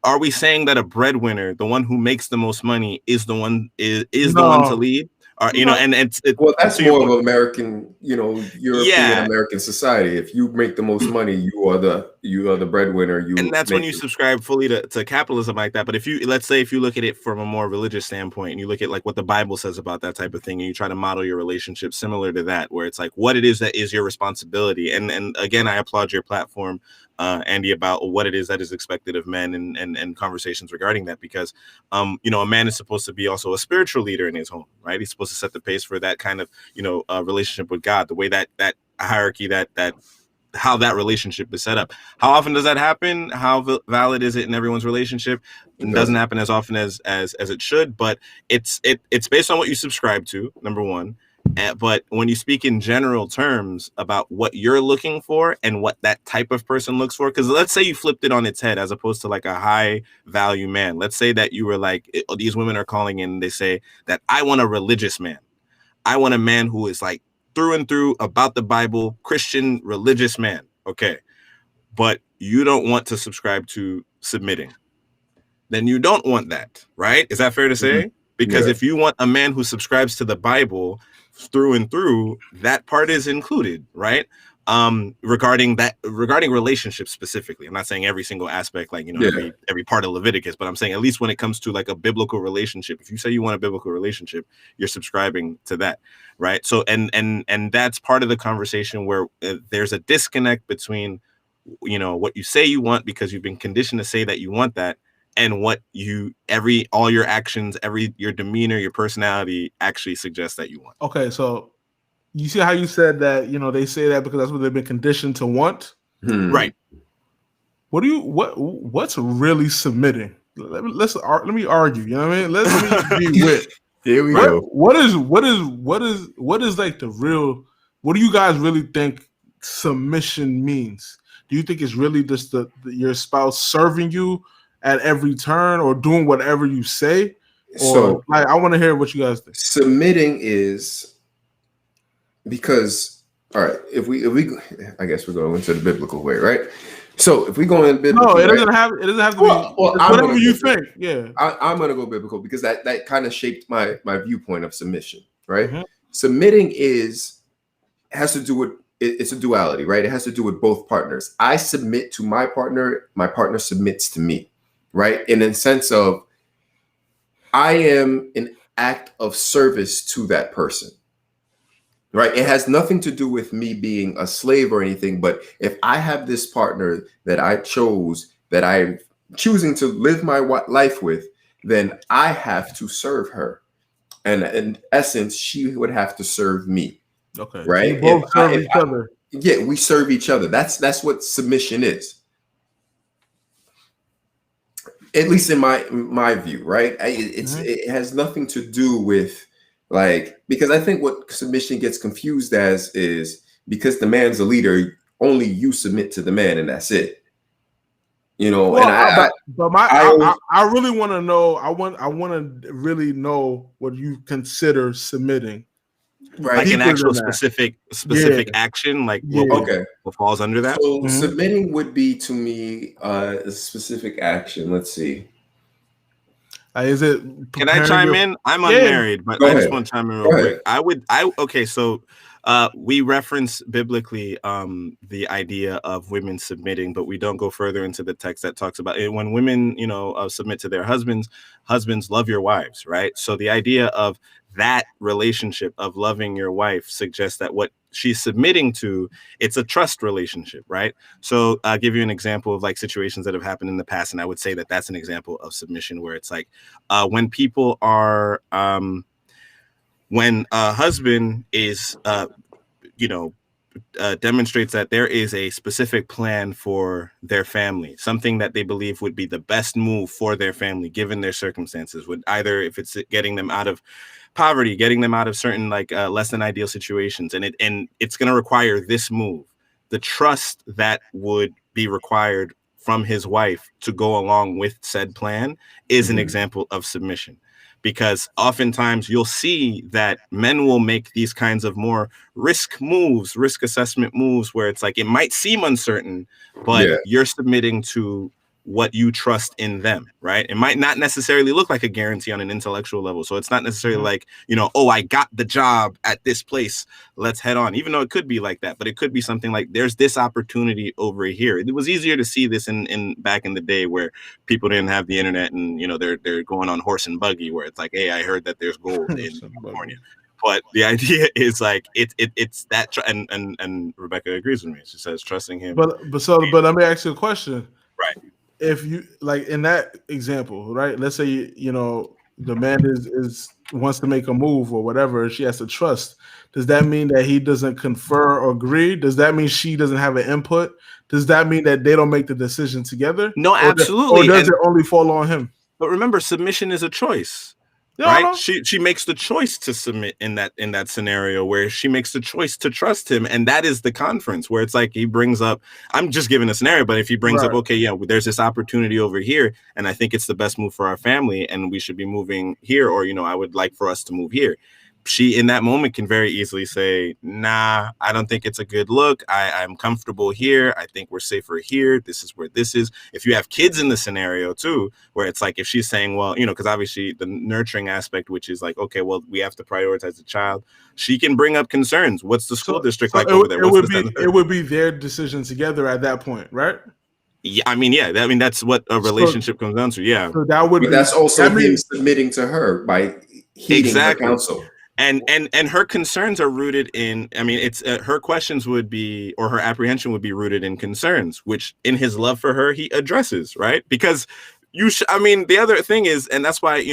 are we saying that a breadwinner, the one who makes the most money, is the one the one to lead? Or, and it's that's more of American, European American society. If you make the most money, you are the breadwinner. And that's when you subscribe fully to capitalism like that. But let's say if you look at it from a more religious standpoint, and you look at like what the Bible says about that type of thing, and you try to model your relationship similar to that, where it's like what it is that is your responsibility. And again, I applaud your platform, Andy, about what it is that is expected of men and conversations regarding that, because a man is supposed to be also a spiritual leader in his home, right? He's supposed to set the pace for that kind of relationship with God, the way that hierarchy, that how that relationship is set up. How often does that happen? How valid is it in everyone's relationship? It doesn't happen as often as it should, but it's based on what you subscribe to, number one. But when you speak in general terms about what you're looking for and what that type of person looks for, because let's say you flipped it on its head as opposed to like a high value man. Let's say that you were like, these women are calling in, they say that I want a religious man. I want a man who is like through and through about the Bible, Christian, religious man. Okay. But you don't want to subscribe to submitting. Then you don't want that, right? Is that fair to say? Mm-hmm. Because if you want a man who subscribes to the Bible through and through, that part is included, right? Regarding relationships specifically. I'm not saying every single aspect, like, every part of Leviticus, but I'm saying at least when it comes to like a biblical relationship, if you say you want a biblical relationship, you're subscribing to that, right? So, and that's part of the conversation where there's a disconnect between, what you say you want because you've been conditioned to say that you want that, and what all your actions, your demeanor, your personality actually suggests that you want. Okay, so you see how you said that, they say that because that's what they've been conditioned to want? Right. What's really submitting? Let me argue, you know what I mean? Let me be with. Here we go. What is like the real, what do you guys really think submission means? Do you think it's really just your spouse serving you at every turn or doing whatever you say? So I want to hear what you guys think. Submitting is because, all right, if we I guess we're going into the biblical way, right? So if we go in biblical, no, it doesn't have to be whatever you think. Yeah, I'm gonna go biblical because that kind of shaped my viewpoint of submission, right? Mm-hmm. Submitting has to do with it's a duality, right? It has to do with both partners. I submit to my partner submits to me, right? In the sense of I am an act of service to that person. Right. It has nothing to do with me being a slave or anything. But if I have this partner that I chose, that I'm choosing to live my life with, then I have to serve her. And in essence, she would have to serve me. Okay. Right. You both serve each other. Yeah, we serve each other. That's what submission is. At least in my view, right? It has nothing to do with because I think what submission gets confused as is because the man's a leader, only you submit to the man and that's it. You know, well, and I really want to know. I want to really know what you consider submitting. Right. Like an actual specific action, like what falls under that. So submitting would be to me a specific action. Let's see. Is it? Can I chime in? I'm unmarried, but I just want to chime in real quick. So we reference biblically the idea of women submitting, but we don't go further into the text that talks about it. When women, submit to their husbands love your wives, right? So the idea of that relationship of loving your wife suggests that what she's submitting to, it's a trust relationship, right? So I'll give you an example of like situations that have happened in the past. And I would say that that's an example of submission where it's like when people are, when a husband is, demonstrates that there is a specific plan for their family, something that they believe would be the best move for their family, given their circumstances, would either, if it's getting them out of poverty, getting them out of certain less than ideal situations, and it's going to require this move. The trust that would be required from his wife to go along with said plan is an example of submission, because oftentimes you'll see that men will make these kinds of more risk assessment moves, where it's like it might seem uncertain, but you're submitting to what you trust in them, right? It might not necessarily look like a guarantee on an intellectual level. So it's not necessarily like, I got the job at this place, let's head on, even though it could be like that. But it could be something like there's this opportunity over here. It was easier to see this in back in the day where people didn't have the internet and, they're going on horse and buggy, where it's like, hey, I heard that there's gold in California. But the idea is like it's that, and Rebecca agrees with me. She says trusting him. But let me ask you a question. Right. If you like in that example, right? Let's say the man is wants to make a move or whatever, she has to trust. Does that mean that he doesn't confer or agree? Does that mean she doesn't have an input? Does that mean that they don't make the decision together? No, absolutely. Or does it only fall on him? But remember, submission is a choice. Right? She makes the choice to submit in that scenario, where she makes the choice to trust him. And that is the conference where it's like he brings up, I'm just giving a scenario, but if he brings up, okay, there's this opportunity over here, and I think it's the best move for our family, and we should be moving here, or, I would like for us to move here. She, in that moment, can very easily say, nah, I don't think it's a good look. I'm comfortable here. I think we're safer here. This is where this is. If you have kids in the scenario too, where it's like, if she's saying, well, because obviously the nurturing aspect, which is like, okay, well, we have to prioritize the child. She can bring up concerns. What's the school district like over there? It would be their decision together at that point, right? Yeah, I mean, that's what a relationship comes down to. Yeah. So that's also him submitting to her by heeding her counsel. And her concerns are rooted in, it's her questions would be, or her apprehension would be rooted in concerns, which in his love for her, he addresses, right? Because the other thing is, and that's why,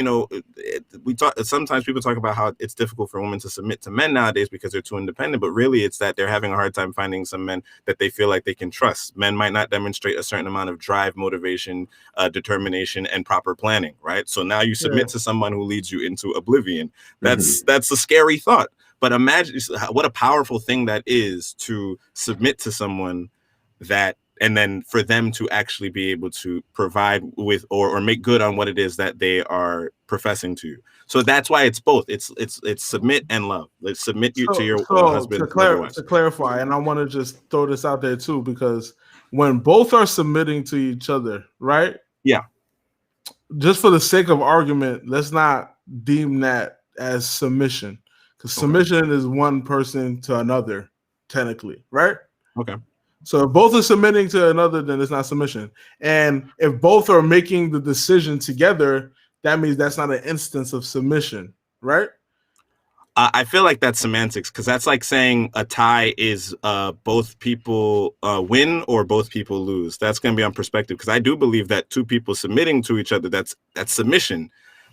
sometimes people talk about how it's difficult for women to submit to men nowadays because they're too independent, but really it's that they're having a hard time finding some men that they feel like they can trust. Men might not demonstrate a certain amount of drive, motivation, determination, and proper planning, right? So now you submit to someone who leads you into oblivion. That's a scary thought. But imagine what a powerful thing that is, to submit to someone that and then for them to actually be able to provide with or make good on what it is that they are professing to you. So that's why it's both. It's submit and love. Let's submit you to your husband. To clarify, and I want to just throw this out there too, because when both are submitting to each other, right? Yeah. Just for the sake of argument, let's not deem that as submission, because submission is one person to another, technically, right? Okay. So if both are submitting to another, then it's not submission. And if both are making the decision together, that means that's not an instance of submission, right? I feel like that's semantics, because that's like saying a tie is both people win or both people lose. That's going to be on perspective, because I do believe that two people submitting to each other, that's submission.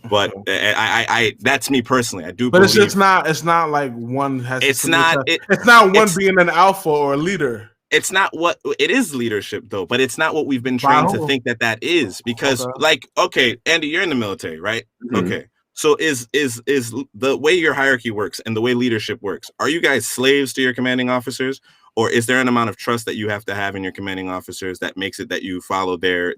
But I that's me personally. I do. But it's just not. It's not like one has. It's not. It's not one being an alpha or a leader. It's not what it is leadership though, but it's not what we've been trained to think that is, because like, okay, Andy, you're in the military, right? Mm-hmm. Okay. So is the way your hierarchy works and the way leadership works, are you guys slaves to your commanding officers, or is there an amount of trust that you have to have in your commanding officers that makes it that you follow their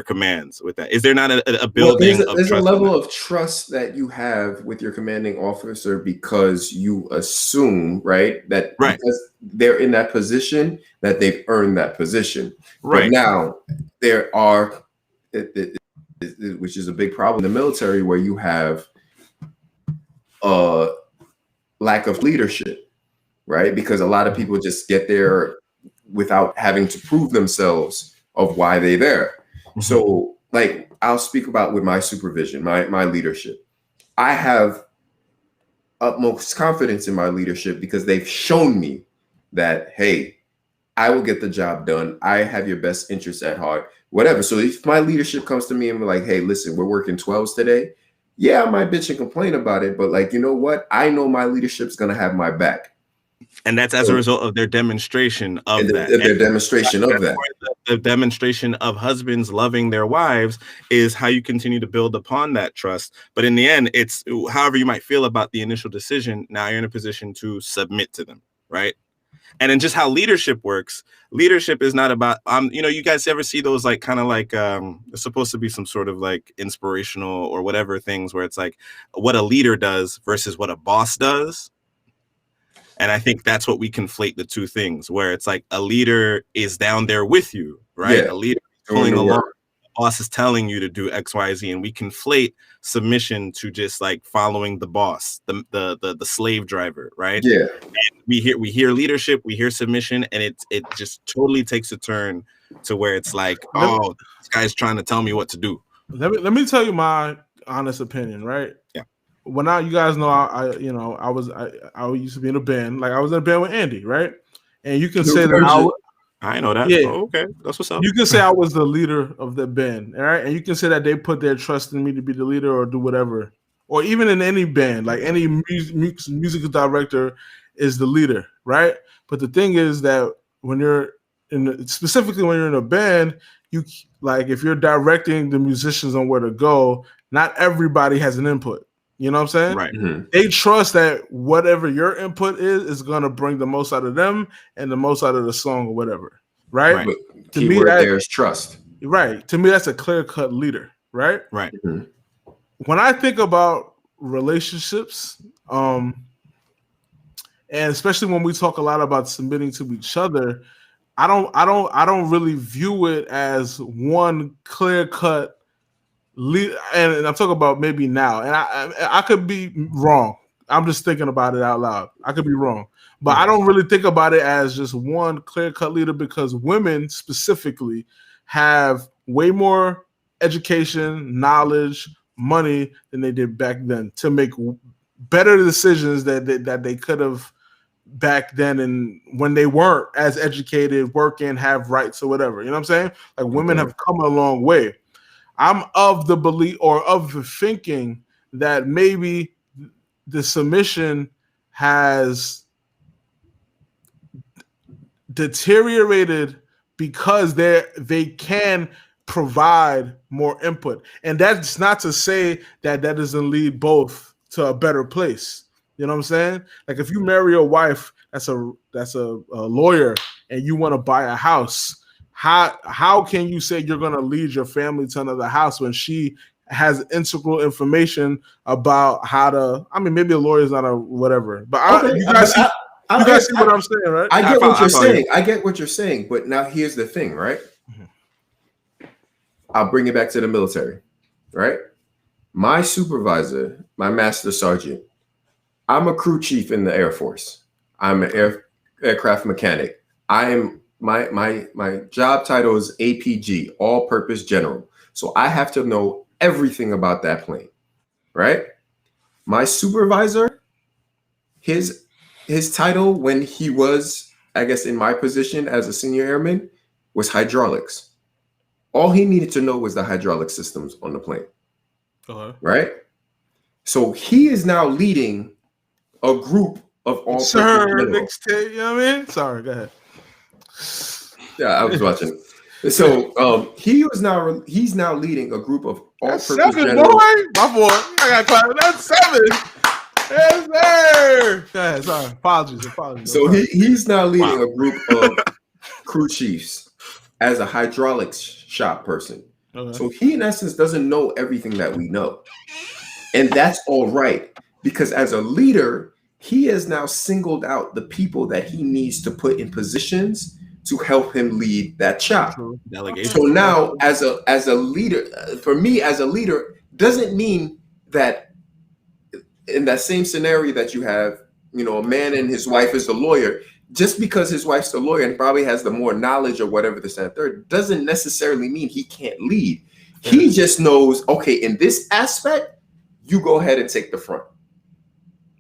commands with that? Is there not a building there's a level of trust that you have with your commanding officer, because you assume, right, that because they're in that position, that they've earned that position. Right. But now there are, which is a big problem in the military, where you have a lack of leadership, right? Because a lot of people just get there without having to prove themselves of why they're there. So, like, I'll speak about with my supervision, my leadership. I have utmost confidence in my leadership because they've shown me that, hey, I will get the job done. I have your best interests at heart, whatever. So if my leadership comes to me and we're like, hey, listen, we're working 12s today. Yeah, I might bitch and complain about it, but like, you know what? I know my leadership's going to have my back. And that's as a result of their demonstration of that. Their demonstration of that. The demonstration of husbands loving their wives is how you continue to build upon that trust. But in the end, it's however you might feel about the initial decision. Now you're in a position to submit to them, right? And then just how leadership works. Leadership is not about, you guys ever see those like kind of like it's supposed to be some sort of like inspirational or whatever things where it's like what a leader does versus what a boss does. And I think that's what we conflate the two things, where it's like a leader is down there with you, right? Yeah. A leader is pulling along. The boss is telling you to do X, Y, Z, and we conflate submission to just like following the boss, the slave driver, right? Yeah. And we hear leadership, we hear submission, and it just totally takes a turn to where it's like, oh, this guy's trying to tell me what to do. Let me tell you my honest opinion, right? Yeah. When you guys know, I used to be in a band. Like I was in a band with Andy, right? And you can say that I know that. Yeah. Oh, okay, that's what's up. You can say I was the leader of the band, all right? And you can say that they put their trust in me to be the leader or do whatever. Or even in any band, like any musical director is the leader, right? But the thing is that when you're specifically when you're in a band, you like if you're directing the musicians on where to go, not everybody has an input. You know what I'm saying? Right. Mm-hmm. They trust that whatever your input is going to bring the most out of them and the most out of the song or whatever. Right. To me, there's trust. Right. To me, that's a clear-cut leader. Right. Right. Mm-hmm. When I think about relationships, and especially when we talk a lot about submitting to each other, I don't really view it as one clear-cut lead, and I'm talking about maybe now, and I could be wrong. I'm just thinking about it out loud. I could be wrong, but I don't really think about it as just one clear-cut leader, because women specifically have way more education, knowledge, money than they did back then to make better decisions that they could have back then, and when they weren't as educated, working, have rights or whatever. You know what I'm saying? Like women have come a long way. I'm of the belief or of the thinking that maybe the submission has deteriorated because they can provide more input. And that's not to say that doesn't lead both to a better place. You know what I'm saying? Like if you marry a wife that's a lawyer and you want to buy a house, how can you say you're going to lead your family to another house when she has integral information about how to? I mean, maybe a lawyer is not a whatever, but you guys see what I'm saying, right? I get what you're saying. I get what you're saying, but now here's the thing, right? I'll bring it back to the military, right? My supervisor, my master sergeant, I'm a crew chief in the Air Force. I'm an aircraft mechanic. I am my job title is APG, All Purpose General. So I have to know everything about that plane, right? My supervisor, his title when he was, I guess, in my position as a senior airman was hydraulics. All he needed to know was the hydraulic systems on the plane. Right? So he is now leading a group of all. Sir, next day, you know what I mean? Sorry, go ahead. Yeah, I was watching. So he's now leading a group of all-purpose seven, boy. My boy, I got clapped. That's 7. Yes, sir. Go ahead, sorry. Apologies. So he's now leading a group of crew chiefs as a hydraulics shop person. Okay. So he, in essence, doesn't know everything that we know. And that's all right. Because as a leader, he has now singled out the people that he needs to put in positions to help him lead that shop. Delegation. So now, as a leader, for me, as a leader, doesn't mean that in that same scenario that you have, a man and his wife is the lawyer, just because his wife's the lawyer and probably has the more knowledge or whatever this and third, doesn't necessarily mean he can't lead. He just knows, okay, in this aspect, you go ahead and take the front.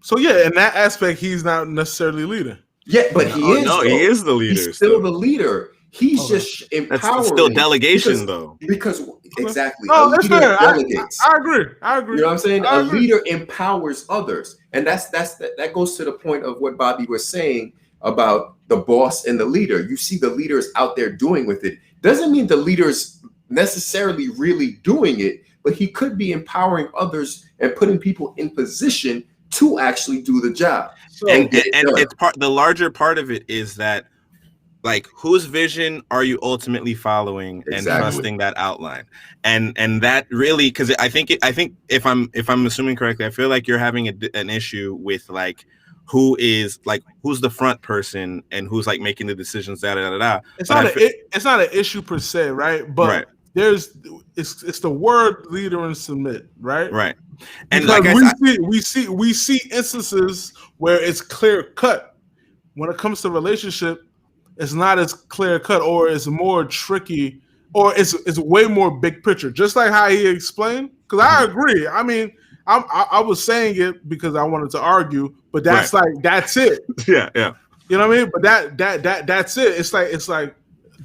So yeah, in that aspect, he's not necessarily leader. Yeah, but he is. No, he is the leader. He's still the leader. He's just empowering. That's still delegation, though. Because exactly. No, that's fair. Delegates. I agree. You know what I'm saying? A leader empowers others, and that goes to the point of what Bobby was saying about the boss and the leader. You see the leaders out there doing with it. Doesn't mean the leader's necessarily really doing it, but he could be empowering others and putting people in position to actually do the job. So, and it's the larger part of it is that, like, whose vision are you ultimately following and trusting that outline? And that really, because I think if I'm assuming correctly, I feel like you're having an issue with like who's the front person and who's like making the decisions. It's not an issue per se, right? But it's the word leader and submit, right? Right. And we see instances where it's clear cut. When it comes to relationship, it's not as clear cut, or it's more tricky, or it's way more big picture. Just like how he explained, because I agree. I mean, I was saying it because I wanted to argue, but that's that's it. Yeah. You know what I mean? But that's it. It's like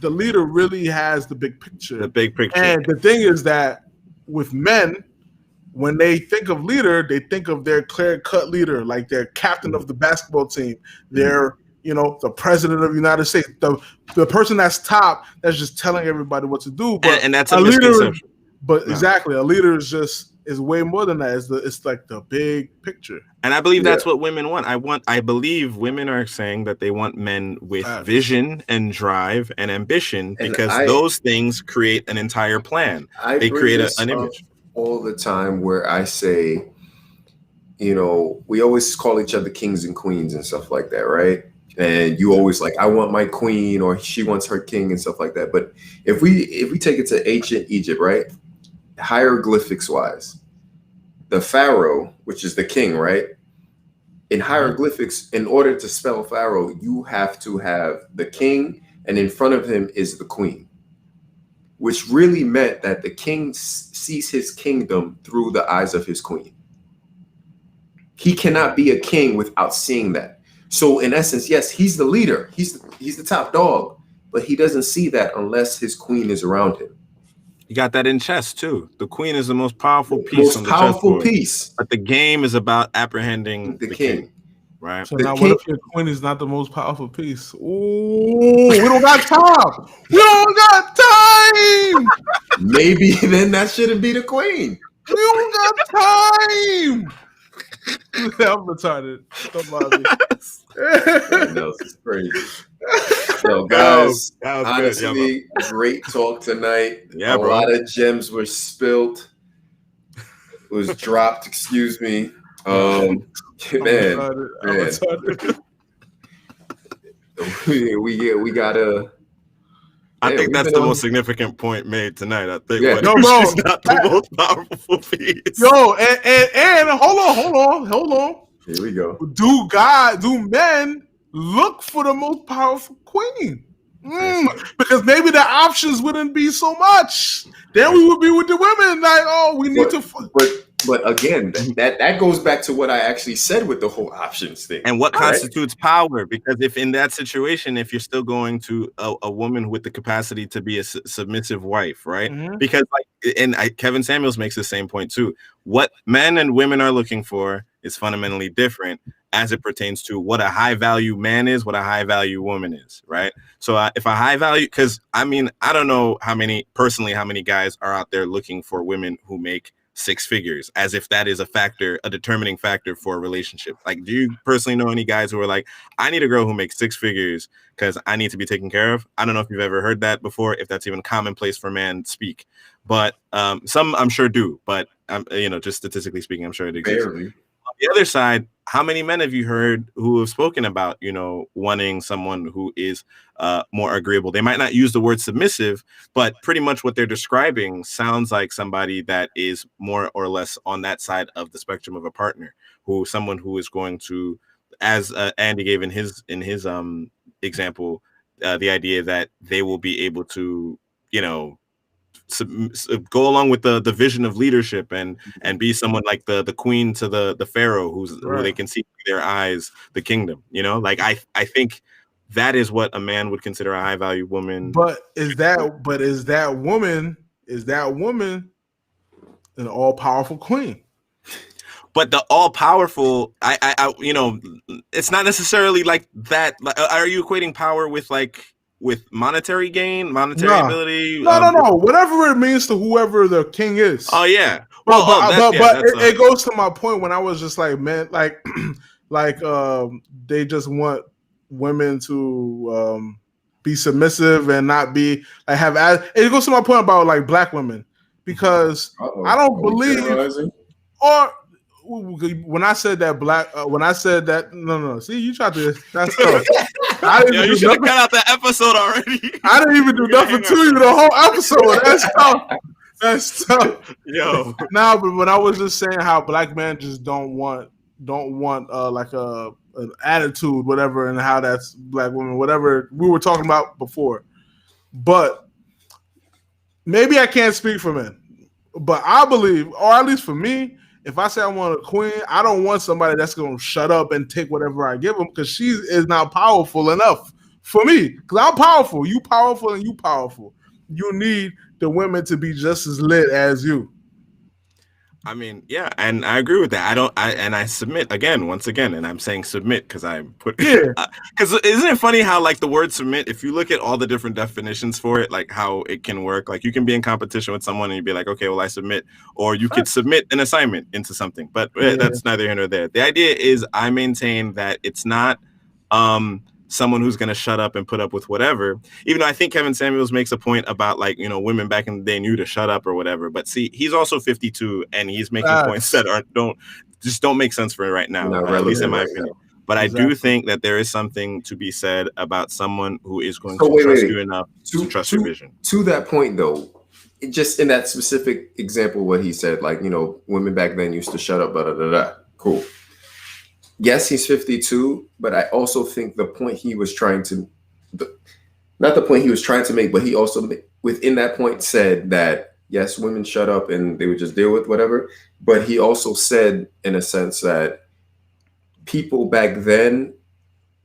the leader really has the big picture. The big picture. And the thing is that with men, when they think of leader, they think of their clear-cut leader, like their captain of the basketball team, their the president of the United States, the person that's top, that's just telling everybody what to do. But and that's a misconception. But exactly, a leader is way more than that. It's like the big picture. And I believe that's what women want. I believe women are saying that they want men with vision and drive and ambition, because those things create an entire plan. They create an image. All the time where I say, we always call each other kings and queens and stuff like that, right? And you always like, I want my queen, or she wants her king and stuff like that. But if we take it to ancient Egypt, right? Hieroglyphics wise, the pharaoh, which is the king, right? In hieroglyphics, in order to spell pharaoh, you have to have the king, and in front of him is the queen, which really meant that the king sees his kingdom through the eyes of his queen. He cannot be a king without seeing that. So in essence, yes, he's the leader. He's the top dog, but he doesn't see that unless his queen is around him. You got that in chess too. The queen is the most powerful piece on the chessboard. But the game is about apprehending the king. Right. So now what if your queen is not the most powerful piece? Ooh, we don't got time. We don't got time. Maybe then that shouldn't be the queen. We don't got time. I'm retarded. Don't bother me. That was crazy. So, guys, that was honestly, good. great talk tonight. Yeah, a bro. lot of gems were spilled. Was dropped. Excuse me. Man. We gotta. I think that's the most significant point made tonight. I think she's not the most powerful piece. Yo, and hold on. Here we go. Do men look for the most powerful queen? Because maybe the options wouldn't be so much. Then we would be with the women like, oh, we need to. But again, that goes back to what I actually said with the whole options thing. And what constitutes power? Because if in that situation, if you're still going to a woman with the capacity to be a submissive wife, right? Mm-hmm. Because Kevin Samuels makes the same point too. What men and women are looking for is fundamentally different as it pertains to what a high value man is, what a high value woman is, right? So if a high value, because I don't know how many guys are out there looking for women who make six figures, as if that is a determining factor for a relationship. Like, do you personally know any guys who are like, I need a girl who makes six figures because I need to be taken care of? I don't know if you've ever heard that before, if that's even commonplace for men speak, but some I'm sure do, but just statistically speaking, I'm sure it exists. Barely. On the other side, how many men have you heard who have spoken about, wanting someone who is more agreeable? They might not use the word submissive, but pretty much what they're describing sounds like somebody that is more or less on that side of the spectrum of a partner, someone who is going to, as Andy gave in his example, the idea that they will be able to, go along with the vision of leadership and be someone like the queen to the pharaoh who they can see through their eyes the kingdom. I think that is what a man would consider a high value woman. But is that woman an all powerful queen? But the all powerful, it's not necessarily like that. Are you equating power with monetary gain, monetary ability? No. Whatever it means to whoever the king is. Oh yeah. It goes to my point when I was just like, man, they just want women to be submissive and not be like have. It goes to my point about like black women because I don't believe or. When I said that no. See, you tried to. That's tough. You should have cut out that episode already. I didn't even do nothing to you the whole episode. That's tough. Yo. Nah, but when I was just saying how black men just don't want like an attitude, whatever, and how that's black women, whatever we were talking about before. But maybe I can't speak for men, but I believe, or at least for me. If I say I want a queen, I don't want somebody that's going to shut up and take whatever I give them because she is not powerful enough for me. Because I'm powerful. You powerful and you powerful. You need the women to be just as lit as you. I mean, yeah, and I agree with that. I submit once again, and I'm saying submit because because isn't it funny how like the word submit, if you look at all the different definitions for it, like how it can work, like you can be in competition with someone and you'd be like, okay, well I submit, or you could submit an assignment into something, but that's neither here nor there. The idea is I maintain that it's not someone who's going to shut up and put up with whatever, even though I think Kevin Samuels makes a point about like, women back in the day knew to shut up or whatever. But see, he's also 52 and he's making points that don't make sense for me right now, at least in my opinion. But I do think that there is something to be said about someone who is going to trust you enough to trust your vision. To that point though, just in that specific example, what he said, like, women back then used to shut up, cool. Yes, he's 52, but I also think the point he was trying to, not the point he was trying to make, but he also within that point said that, yes, women shut up and they would just deal with whatever. But he also said in a sense that people back then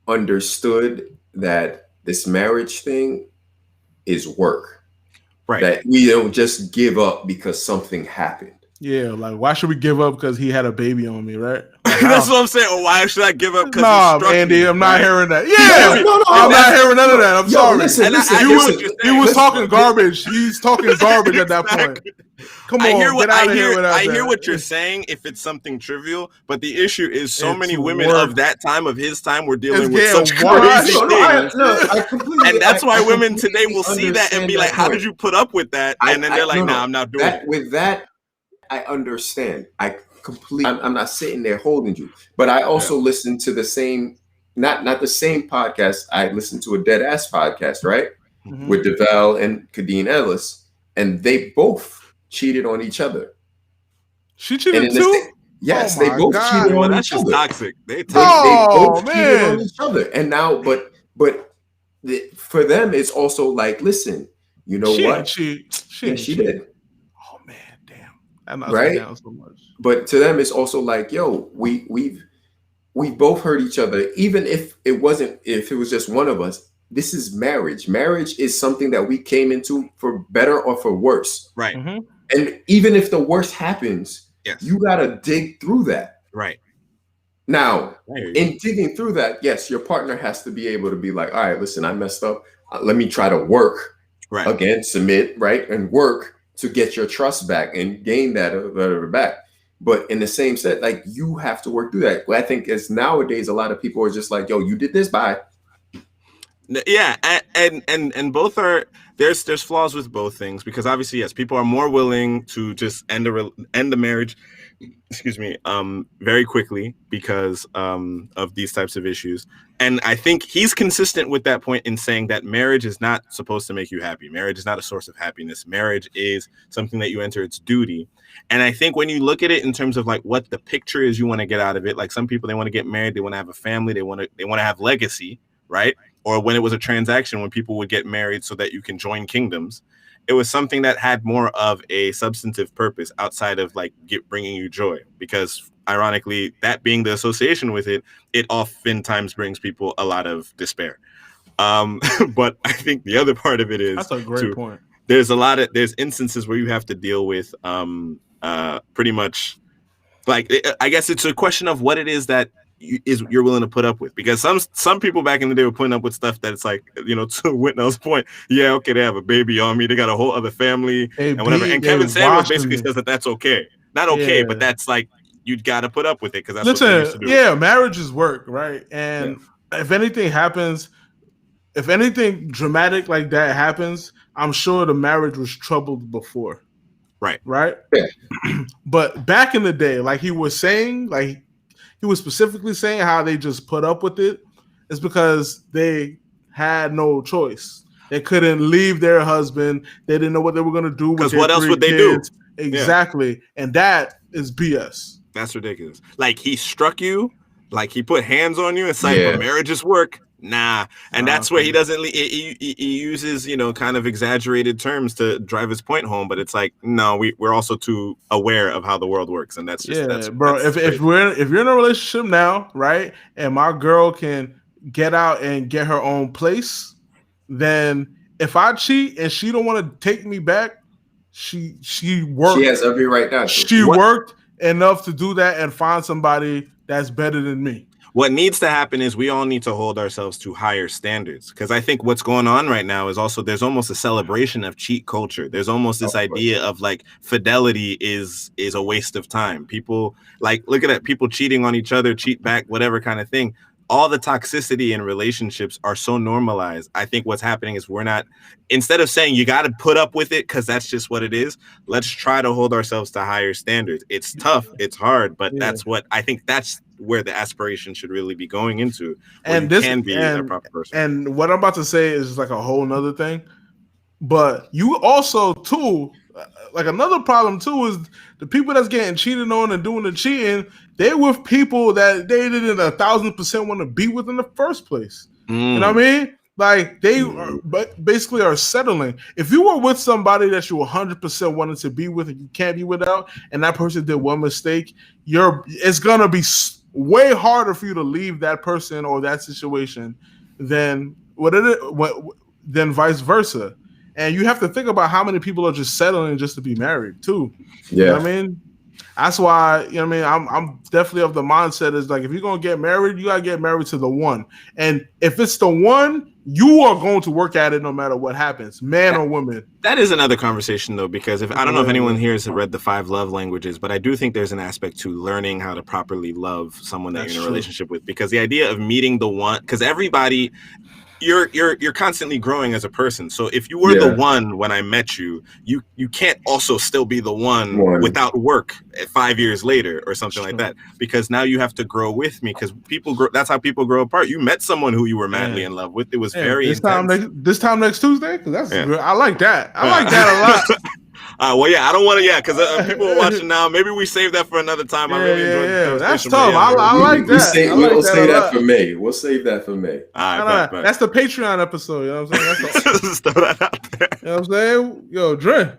understood that this marriage thing is work. Right. That we don't just give up because something happened. Yeah, like why should we give up because he had a baby on me, right? That's what I'm saying. Or why should I give up? Nah, Andy, I'm not hearing that. Yeah, no, I'm not hearing none of that. I'm sorry. Listen, he was talking garbage. He's talking garbage at that point. Come on, I hear what you're saying if it's something trivial, but the issue is so many women of that time, of his time, were dealing with such crazy things. And that's why women today will see that and be like, how did you put up with that? And then they're like, nah, I'm not doing it. With that, I understand. I'm not sitting there holding you, but I also listen to the same, not the same podcast. I listened to a Dead Ass podcast, right? Mm-hmm. With DeVal and Kadeen Ellis, and they both cheated on each other. She cheated too? Yes, they both cheated on each other. Toxic. They both cheated on each other. And now, but for them, it's also like, listen, you know what? She did. Oh man, damn. I'm not right? Down so much. But to them, it's also like, yo, we both hurt each other. Even if it was just one of us. This is marriage. Marriage is something that we came into for better or for worse. Right. Mm-hmm. And even if the worst happens, yes, you got to dig through that. Right. Now, in digging through that, yes, your partner has to be able to be like, all right, listen, I messed up. Let me try to work again, submit, right? And work to get your trust back and gain that back. But in the same set, like, you have to work through that. I think as nowadays, a lot of people are just like, yo, you did this, bye. Yeah, and both are there's flaws with both things, because obviously, yes, people are more willing to just end the marriage, very quickly because of these types of issues. And I think he's consistent with that point in saying that marriage is not supposed to make you happy. Marriage is not a source of happiness. Marriage is something that you enter, it's duty. And I think when you look at it in terms of like what the picture is you want to get out of it, like some people, they want to get married, they want to have a family, they want to have legacy, right? Or when it was a transaction, when people would get married so that you can join kingdoms, it was something that had more of a substantive purpose outside of like bringing you joy. Because ironically, that being the association with it, it oftentimes brings people a lot of despair. But I think the other part of it is that's a great point. There's instances where you have to deal with pretty much like, I guess it's a question of what it is that you're willing to put up with, because some people back in the day were putting up with stuff that it's like, you know, to Whitnell's point, yeah, okay, they have a baby on me, they got a whole other family and whatever. And Kevin Samuels basically says that that's okay, not okay, but that's like, you got to put up with it because that's what they used to do. Yeah, marriage is work, right? And if anything happens, if anything dramatic like that happens, I'm sure the marriage was troubled before, right? Yeah. But back in the day, like he was saying, like he was specifically saying how they just put up with it is because they had no choice. They couldn't leave their husband. They didn't know what they were going to do. Because what else would they do? Exactly. Yeah. And that is BS. That's ridiculous. Like he struck you, like he put hands on you. It's like, marriage is work. Nah. And that's where he doesn't, he uses, you know, kind of exaggerated terms to drive his point home. But it's like, no, we're also too aware of how the world works. And that's just, bro. If you're in a relationship now, right, and my girl can get out and get her own place, then if I cheat and she don't want to take me back, she worked. She has every right now. She worked enough to do that and find somebody that's better than me. What needs to happen is we all need to hold ourselves to higher standards, because I think what's going on right now is also there's almost a celebration of cheat culture. There's almost this idea of like fidelity is a waste of time. People like look at it, people cheating on each other, cheat back, whatever kind of thing. All the toxicity in relationships are so normalized. I think what's happening is we're not, instead of saying you got to put up with it because that's just what it is, let's try to hold ourselves to higher standards. It's tough, it's hard, but that's what I think that's where the aspiration should really be going into. And this can be a proper person. And what I'm about to say is like a whole nother thing. But you also too, like another problem too, is the people that's getting cheated on and doing the cheating, they're with people that they didn't 1,000% want to be with in the first place. You know what I mean? Like they basically are settling. If you were with somebody that you 100% wanted to be with and you can't be without, and that person did one mistake, it's gonna be way harder for you to leave that person or that situation than than vice versa. And you have to think about how many people are just settling just to be married too. Yeah, you know what I mean, That's why, you know what I mean, I'm definitely of the mindset is like, if you're going to get married, you got to get married to the one. And if it's the one, you are going to work at it no matter what happens, man or woman. That is another conversation, though, because I don't know if anyone here has read the 5 love languages, but I do think there's an aspect to learning how to properly love someone that you're in a relationship with, because the idea of meeting the one, because everybody, you're constantly growing as a person. So if you were the one when I met you, you can't also still be the one without work 5 years later or something like that, because now you have to grow with me, because people grow. That's how people grow apart. You met someone who you were madly in love with. It was very intense. This time next Tuesday, because I like that. I like that a lot. Well, yeah, I don't want to, because people are watching now. Maybe we save that for another time. I really enjoyed the that's tough. I like that. We'll save that for May. We'll save that for May. All right, that's the Patreon episode. You know what I'm saying? Just throw that out there. You know what I'm saying? Yo, Dre.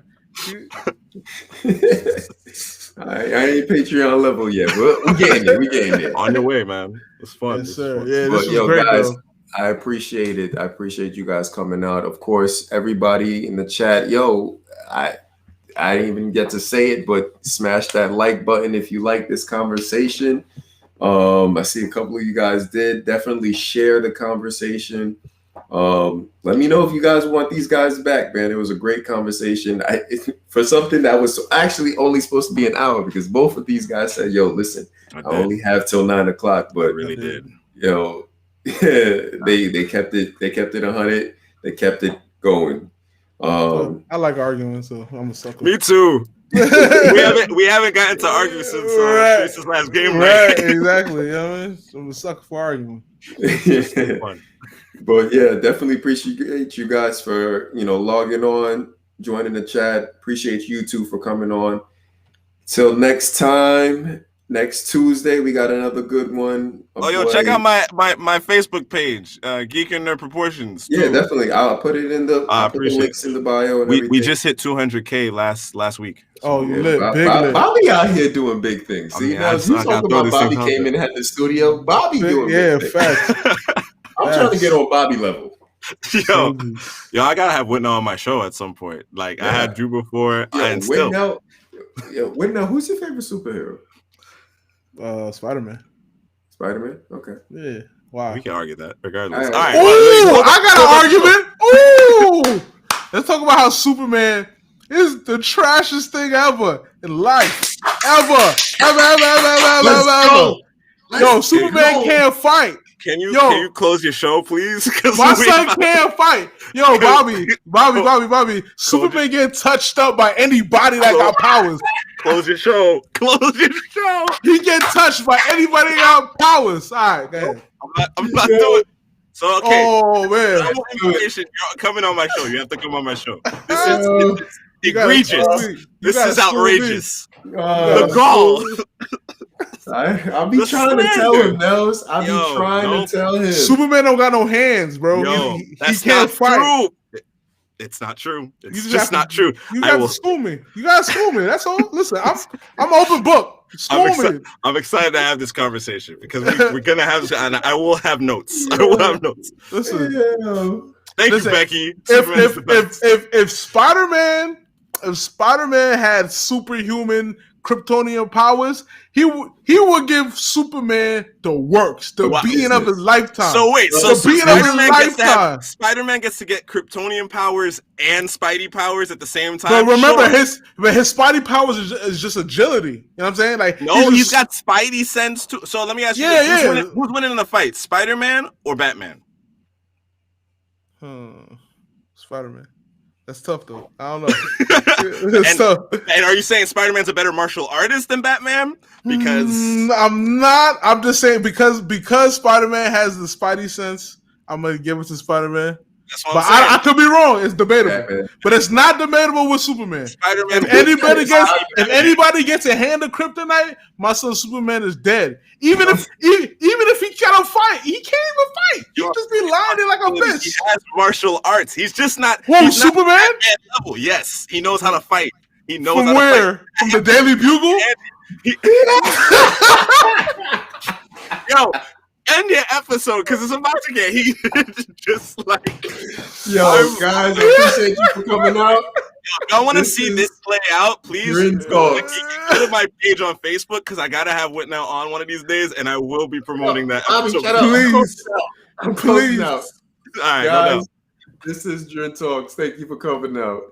I ain't Patreon level yet, but we're getting there. We're getting there. On your way, man. It's fun. Yes, sir. Fun. Yeah, this was great, guys. though. I appreciate it. I appreciate you guys coming out. Of course, everybody in the chat. I didn't even get to say it, but smash that like button if you like this conversation. I see a couple of you guys did. Definitely share the conversation. Let me know if you guys want these guys back, man. It was a great conversation. For something that was actually only supposed to be an hour, because both of these guys said, yo, listen, I only have till 9 o'clock, but really did. Yo, they kept it 100. They kept it going. I like arguing, so I'm a sucker. Me too. we haven't gotten to argue since Chris's last game. Right, exactly. You know what I mean? I'm a sucker for arguing. But yeah, definitely appreciate you guys for logging on, joining the chat. Appreciate you two for coming on. Till next time. Next Tuesday, we got another good one. Check out my Facebook page, Geek and Nerd Proportions. Yeah, definitely. I'll put it in the links in the bio. And we just hit 200K last week. So, you lit. Bobby out here doing big things. See, you talking about Bobby came in and had the studio. Bobby doing big things. Facts. I'm trying to get on Bobby level. Yo, I gotta have Whitnell on my show at some point. Like I had Drew before, and still. Whitnell, who's your favorite superhero? Spider-Man. Spider-Man? Okay. Yeah. Wow. We can argue that regardless. All right. Ooh, I got an argument. Ooh. Let's talk about how Superman is the trashiest thing ever in life. Ever. Yo, Superman can't fight. Can you close your show, please? My son can't fight. Yo, Bobby. Superman getting touched up by anybody that got powers. Close your show. He get touched by anybody that got powers. All right, go ahead. I'm not doing it. So, okay. Oh, man. You're coming on my show. You have to come on my show. This is egregious. This is outrageous. The gall. I'll be trying to tell him, Nels. I'll be trying to tell him. Superman don't got no hands, bro. He can't fight. True. It's not true. It's just not true. You got to school me. That's all. Listen, I'm open book. School me. I'm excited to have this conversation because we're gonna have this, and I will have notes. I will have notes. Listen. Thank you, Becky. If Spider-Man had superhuman Kryptonian powers, he would give Superman the works, the beating of his lifetime. So wait, Spider-Man gets to get Kryptonian powers and Spidey powers at the same time. But remember, his Spidey powers is just agility. You know what I'm saying? Like he's got Spidey sense too. So let me ask you, who's winning in the fight, Spider-Man or Batman? Spider-Man. That's tough, though. I don't know. It's tough. And are you saying Spider-Man's a better martial artist than Batman? Because I'm not. I'm just saying because Spider-Man has the Spidey sense, I'm gonna give it to Spider-Man. That's what I'm saying. I could be wrong. It's debatable, but it's not debatable with Superman. Spider-Man. If anybody gets a hand of kryptonite, my son Superman is dead. Even if he cannot fight, he can't even fight. He just be lying there like a bitch. He has martial arts. He's just not. Whoa, Superman? Not level. Yes, he knows how to fight. He knows from how where? To fight. From the Daily Bugle? Yo. End your episode because it's about to get heated. Just like guys, I appreciate you for coming out. If y'all want to see this play out, please go to my page on Facebook because I gotta have Whitnell on one of these days, and I will be promoting that. Bobby, shut up. I'm closing out. All right, guys. This is Dren Talks. Thank you for coming out.